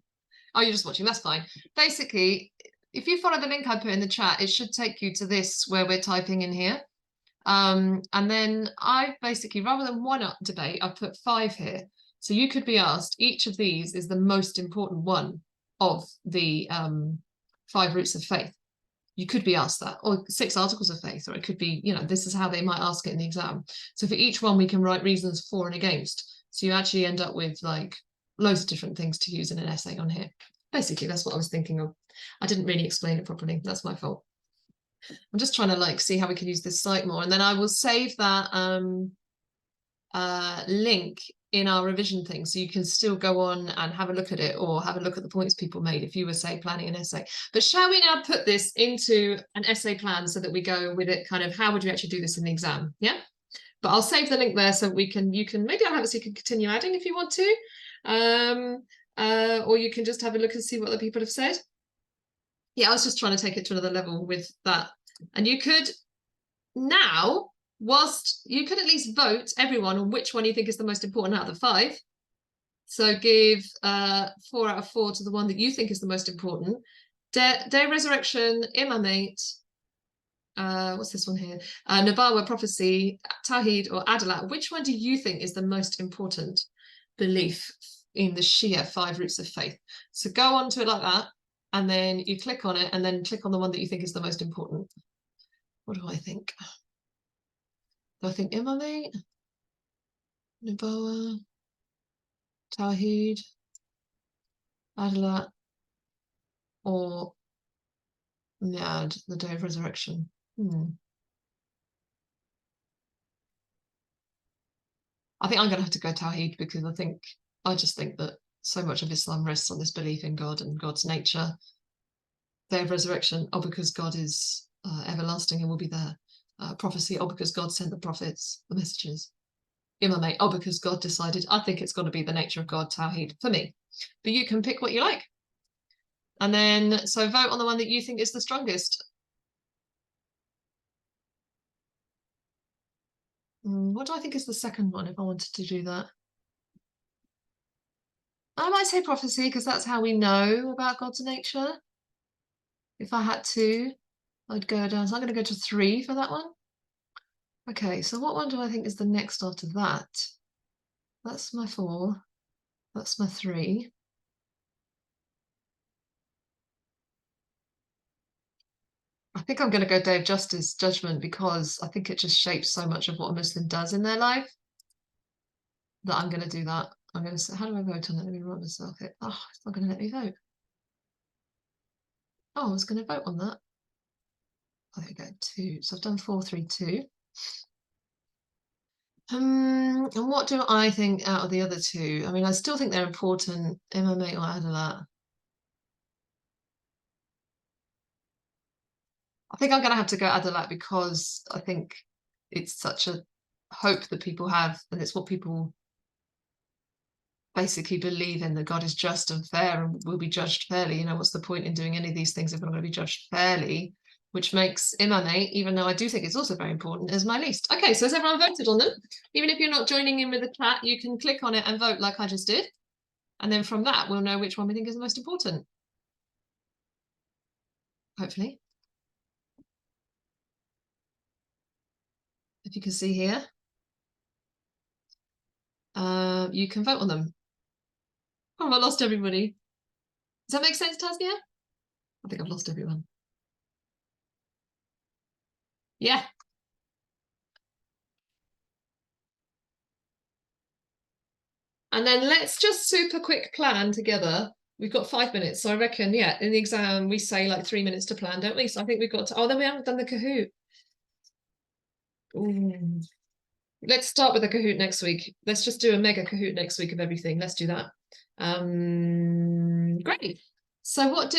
Oh, you're just watching. That's fine. Basically, if you follow the link I put in the chat, it should take you to this where we're typing in here. And then I basically, rather than one debate, I've put 5 here. So you could be asked, each of these is the most important one. of the 5 roots of faith? You could be asked that, or 6 articles of faith, or it could be, this is how they might ask it in the exam. So for each one, we can write reasons for and against. So you actually end up with like loads of different things to use in an essay on here. Basically, that's what I was thinking of. I didn't really explain it properly. That's my fault. I'm just trying to like see how we can use this site more, and then I will save that link in our revision thing, so you can still go on and have a look at it, or have a look at the points people made if you were, say, planning an essay. But shall we now put this into an essay plan so that we go with it kind of how would you actually do this in the exam? Yeah, but I'll save the link there so you can maybe I'll have it so you can continue adding if you want to, or you can just have a look and see what the people have said. Yeah, I was just trying to take it to another level with that. And you could now, whilst you could at least vote everyone on which one you think is the most important out of the 5. So give 4 out of 4 to the one that you think is the most important. Day of Resurrection, Imamate, what's this one here? Nubuwah, Prophecy, Tawhid, or Adalat. Which one do you think is the most important belief in the Shia 5 roots of faith? So go on to it like that, and then you click on it, and then click on the one that you think is the most important. What do I think? Do I think Imamate, Nubuwah, Tawhid, Adalat, or Mi'ad, the Day of Resurrection? I think I'm going to have to go Tawhid, because I just think that so much of Islam rests on this belief in God and God's nature. Day of Resurrection, because God is everlasting and will be there. Prophecy, because God sent the prophets, the messages. Imamate, because God decided. I think it's got to be the nature of God, Tawhid, for me. But you can pick what you like. And then, so vote on the one that you think is the strongest. What do I think is the second one if I wanted to do that? I might say Prophecy, because that's how we know about God's nature. If I had to, I'd go down. So I'm going to go to 3 for that one. Okay, so what one do I think is the next after that? That's my 4. That's my 3. I think I'm going to go Day of Justice, Judgment, because I think it just shapes so much of what a Muslim does in their life that I'm going to do that. I'm going to say, how do I vote on it? Let me run myself it. Oh, it's not going to let me vote. Oh, I was going to vote on that. Oh, there we go, 2. So I've done 4, 3, 2. And what do I think out of the other 2? I mean, I still think they're important, Imamate or Adalat. I think I'm going to have to go Adalat, because I think it's such a hope that people have, and it's what people basically believe in, that God is just and fair and will be judged fairly. What's the point in doing any of these things if we're not going to be judged fairly? Which makes Imamate, even though I do think it's also very important, as my least. Okay, so has everyone voted on them? Even if you're not joining in with the chat, you can click on it and vote like I just did. And then from that, we'll know which one we think is the most important. Hopefully. If you can see here, you can vote on them. Oh, I lost everybody. Does that make sense, Tasnia? I think I've lost everyone. Yeah. And then let's just super quick plan together. We've got 5 minutes. So I reckon, yeah, in the exam, we say like 3 minutes to plan, don't we? So I think we've got to, oh, then we haven't done the Kahoot. Ooh. Let's start with a Kahoot next week. Let's just do a mega Kahoot next week of everything. Let's do that. Great. So what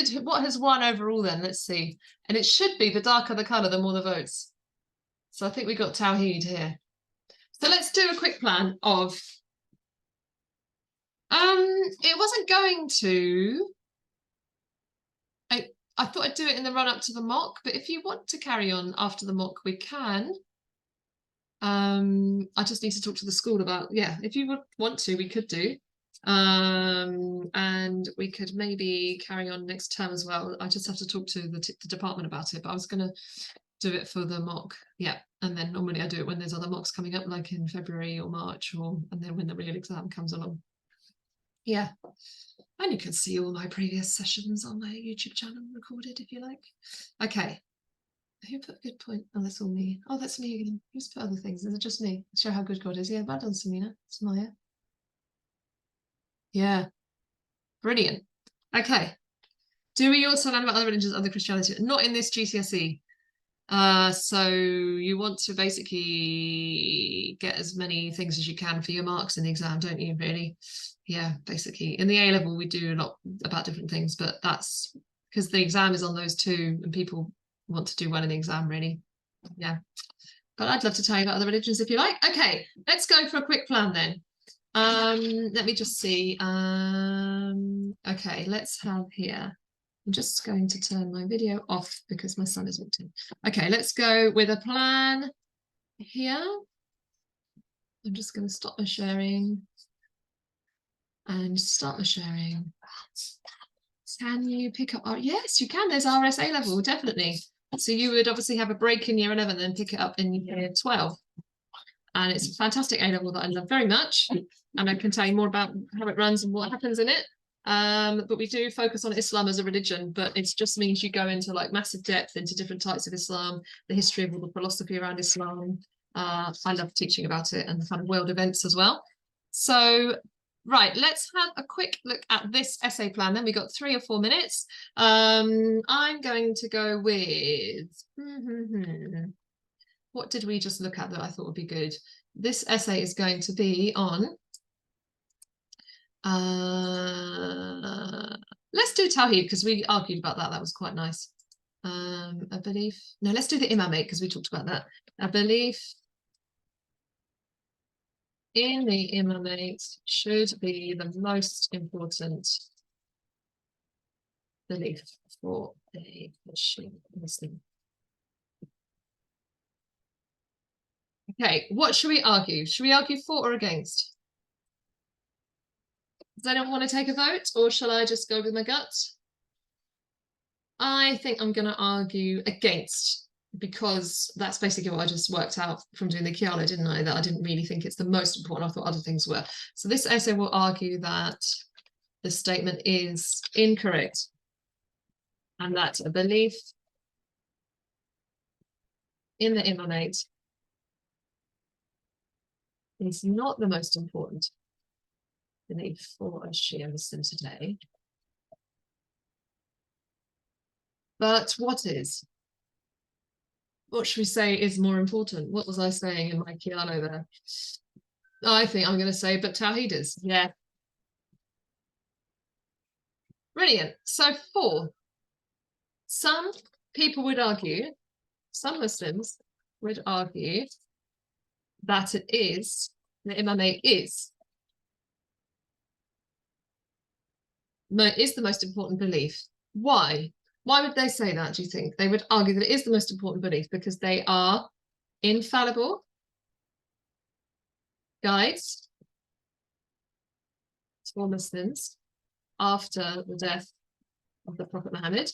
has won overall then? Let's see. And it should be the darker the colour, the more the votes. So I think we got Tawhid here. So let's do a quick plan of it wasn't going to. I thought I'd do it in the run up to the mock, but if you want to carry on after the mock, we can. I just need to talk to the school about, yeah, if you would want to, we could do. And we could maybe carry on next term as well. I just have to talk to the department about it, but I was going to do it for the mock. Yeah. And then normally I do it when there's other mocks coming up, like in February or March, and then when the real exam comes along. Yeah. And you can see all my previous sessions on my YouTube channel recorded if you like. Okay. Who put a good point? Oh, that's all me. Oh, that's me again. Who's put other things? Is it just me? Show how good God is. Yeah, well done, Samina. Samaya. Yeah. Brilliant. Okay. Do we also learn about other religions other Christianity? Not in this GCSE. So you want to basically get as many things as you can for your marks in the exam, don't you, really? Yeah, basically. In the A level, we do a lot about different things, but that's because the exam is on those two and people want to do well in the exam, really. Yeah. But I'd love to tell you about other religions if you like. Okay, let's go for a quick plan then. Let me just see. Okay, let's have here. I'm just going to turn my video off because my son is walked in. Okay, let's go with a plan here. I'm just going to stop my sharing and start my sharing. Can you pick up? Yes, you can. There's RSA level, definitely. So you would obviously have a break in year 11 and pick it up in year 12. And it's a fantastic A level that I love very much. And I can tell you more about how it runs and what happens in it. But we do focus on Islam as a religion, but it just means you go into like massive depth into different types of Islam, the history of all the philosophy around Islam. I love teaching about it and the kind of world events as well. So, right, let's have a quick look at this essay plan. Then we got 3 or 4 minutes. I'm going to go with what did we just look at that I thought would be good? This essay is going to be on let's do Tawheed because we argued about that. That was quite nice. A belief. No, let's do the Imamate because we talked about that. A belief in the Imamate should be the most important belief for a Muslim. Okay, what should we argue? Should we argue for or against? Does anyone want to take a vote or shall I just go with my gut? I think I'm going to argue against because that's basically what I just worked out from doing the Kiala, didn't I? That I didn't really think it's the most important. I thought other things were. So this essay will argue that the statement is incorrect and that a belief in the Imamate is not the most important belief for a Shia Muslim today. But what is? What should we say is more important? What was I saying in my Kiano there? I think I'm going to say, but Tawheed is. Yeah. Brilliant. So 4. Some people would argue, some Muslims would argue that it is, the Imamate is the most important belief. Why? Why would they say that, do you think? They would argue that it is the most important belief because they are infallible guides for Muslims after the death of the Prophet Muhammad.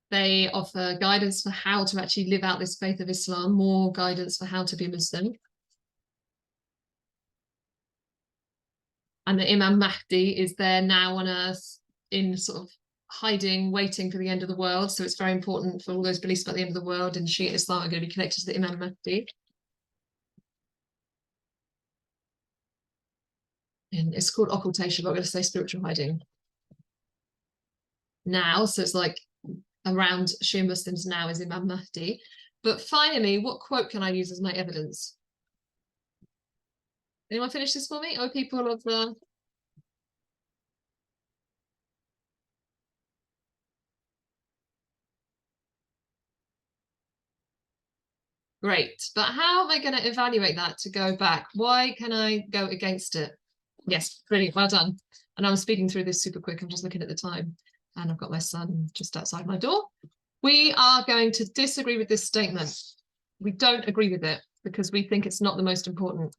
They offer guidance for how to actually live out this faith of Islam, more guidance for how to be Muslim. And the Imam Mahdi is there now on earth in sort of hiding, waiting for the end of the world. So it's very important for all those beliefs about the end of the world and Shia Islam are going to be connected to the Imam Mahdi. And it's called occultation, but I'm going to say spiritual hiding now. So it's like around Shia Muslims now is Imam Mahdi. But finally, what quote can I use as my evidence? Anyone finish this for me? Or people of the... Great. But how am I going to evaluate that to go back? Why can I go against it? Yes, brilliant. Well done. And I'm speeding through this super quick. I'm just looking at the time. And I've got my son just outside my door. We are going to disagree with this statement. We don't agree with it because we think it's not the most important.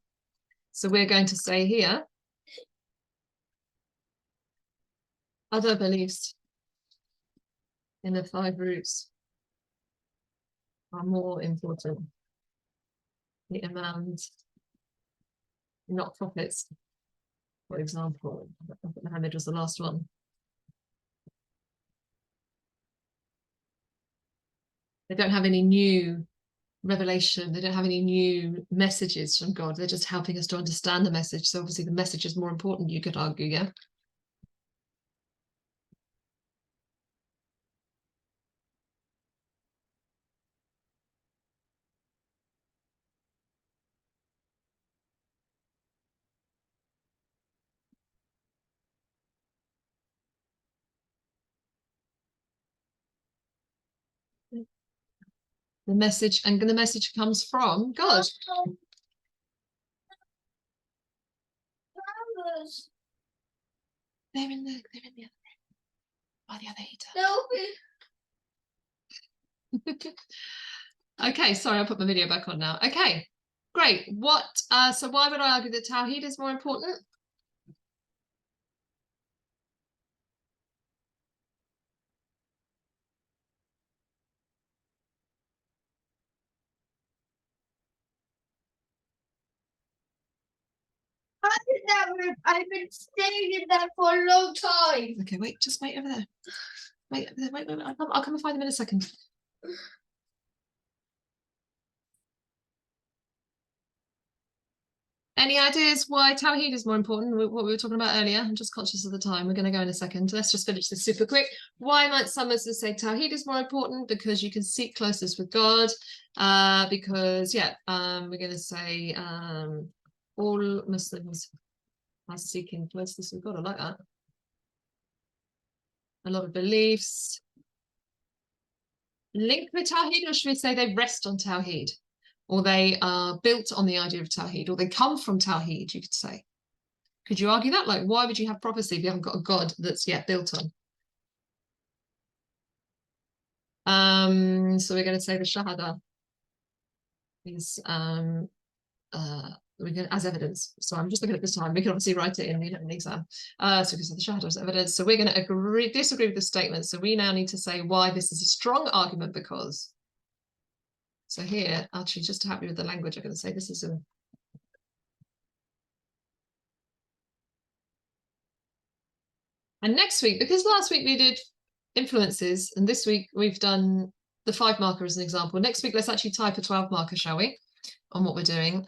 So we're going to say here, other beliefs in the 5 roots are more important. The imams, not prophets. for example. Muhammad was the last one. They don't have any new revelation. They don't have any new messages from God. They're just helping us to understand the message. So obviously the message is more important, you could argue, yeah? The message, and the message comes from God. They're in the other room, by the other heater. Okay, sorry, I'll put my video back on now. Okay, great. So why would I argue that Tawheed is more important? I've been staying in there for a long time. Okay, wait, just wait over there. Wait, I'll come and find them in a second. Any ideas why Tawheed is more important? What we were talking about earlier. I'm just conscious of the time. We're going to go in a second. Let's just finish this super quick. Why might some Muslims say Tawheed is more important? Because you can seek closeness with God. Because, yeah, we're going to say all Muslims are seeking closeness with God. I like that. A lot of beliefs linked with Tawheed, or should we say they rest on Tawheed? Or they are built on the idea of Tawheed, or they come from Tawheed, you could say. Could you argue that? Like, why would you have prophecy if you haven't got a God that's yet built on? So we're going to say the Shahada is as evidence. So I'm just looking at the time. We can obviously write it in the exam. So because the Shahada is evidence. So we're going to disagree with the statement. So we now need to say why this is a strong argument because. So here, actually, just to help you with the language, I'm going to say this is a. And next week, because last week we did influences, and this week we've done the 5 marker as an example. Next week, let's actually type a 12 marker, shall we, on what we're doing.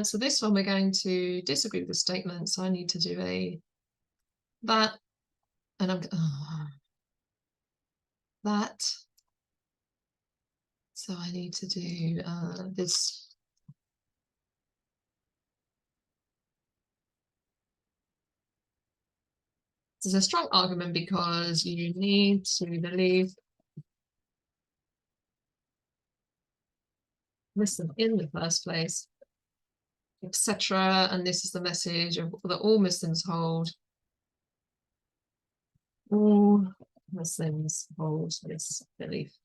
So this one, we're going to disagree with the statement. So I need to do that, and I'm that. So I need to do this. This is a strong argument because you need to believe Muslim in the first place, etc. And this is the message that all Muslims hold. All Muslims hold this belief,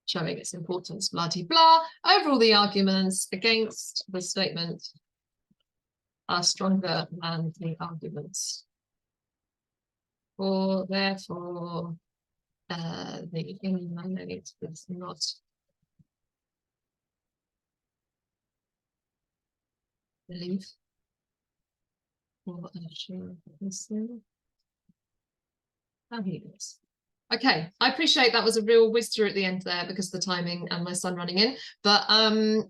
showing its importance, blah, blah, blah. Overall, the arguments against the statement are stronger than the arguments. Therefore, the inmate does not believe or assure Muslim. How he is. Okay, I appreciate that was a real whizzer at the end there because of the timing and my son running in. But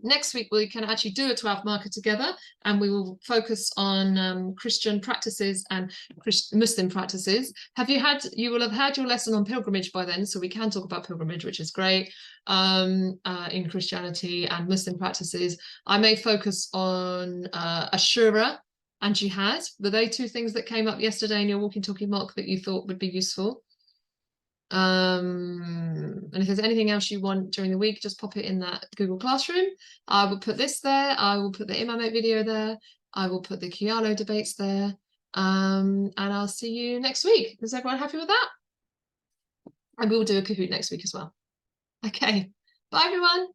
next week we can actually do a 12 marker together and we will focus on Christian practices and Muslim practices. You will have had your lesson on pilgrimage by then, so we can talk about pilgrimage, which is great, in Christianity and Muslim practices. I may focus on Ashura and Jihad. Were they 2 things that came up yesterday in your walking talking mock that you thought would be useful? And if there's anything else you want during the week, just pop it in that Google Classroom. I will put this there. I will put the Imamate video there. I will put the Kialo debates there. And I'll see you next week. Is everyone happy with that? And we will do a Kahoot next week as well. Okay. Bye, everyone.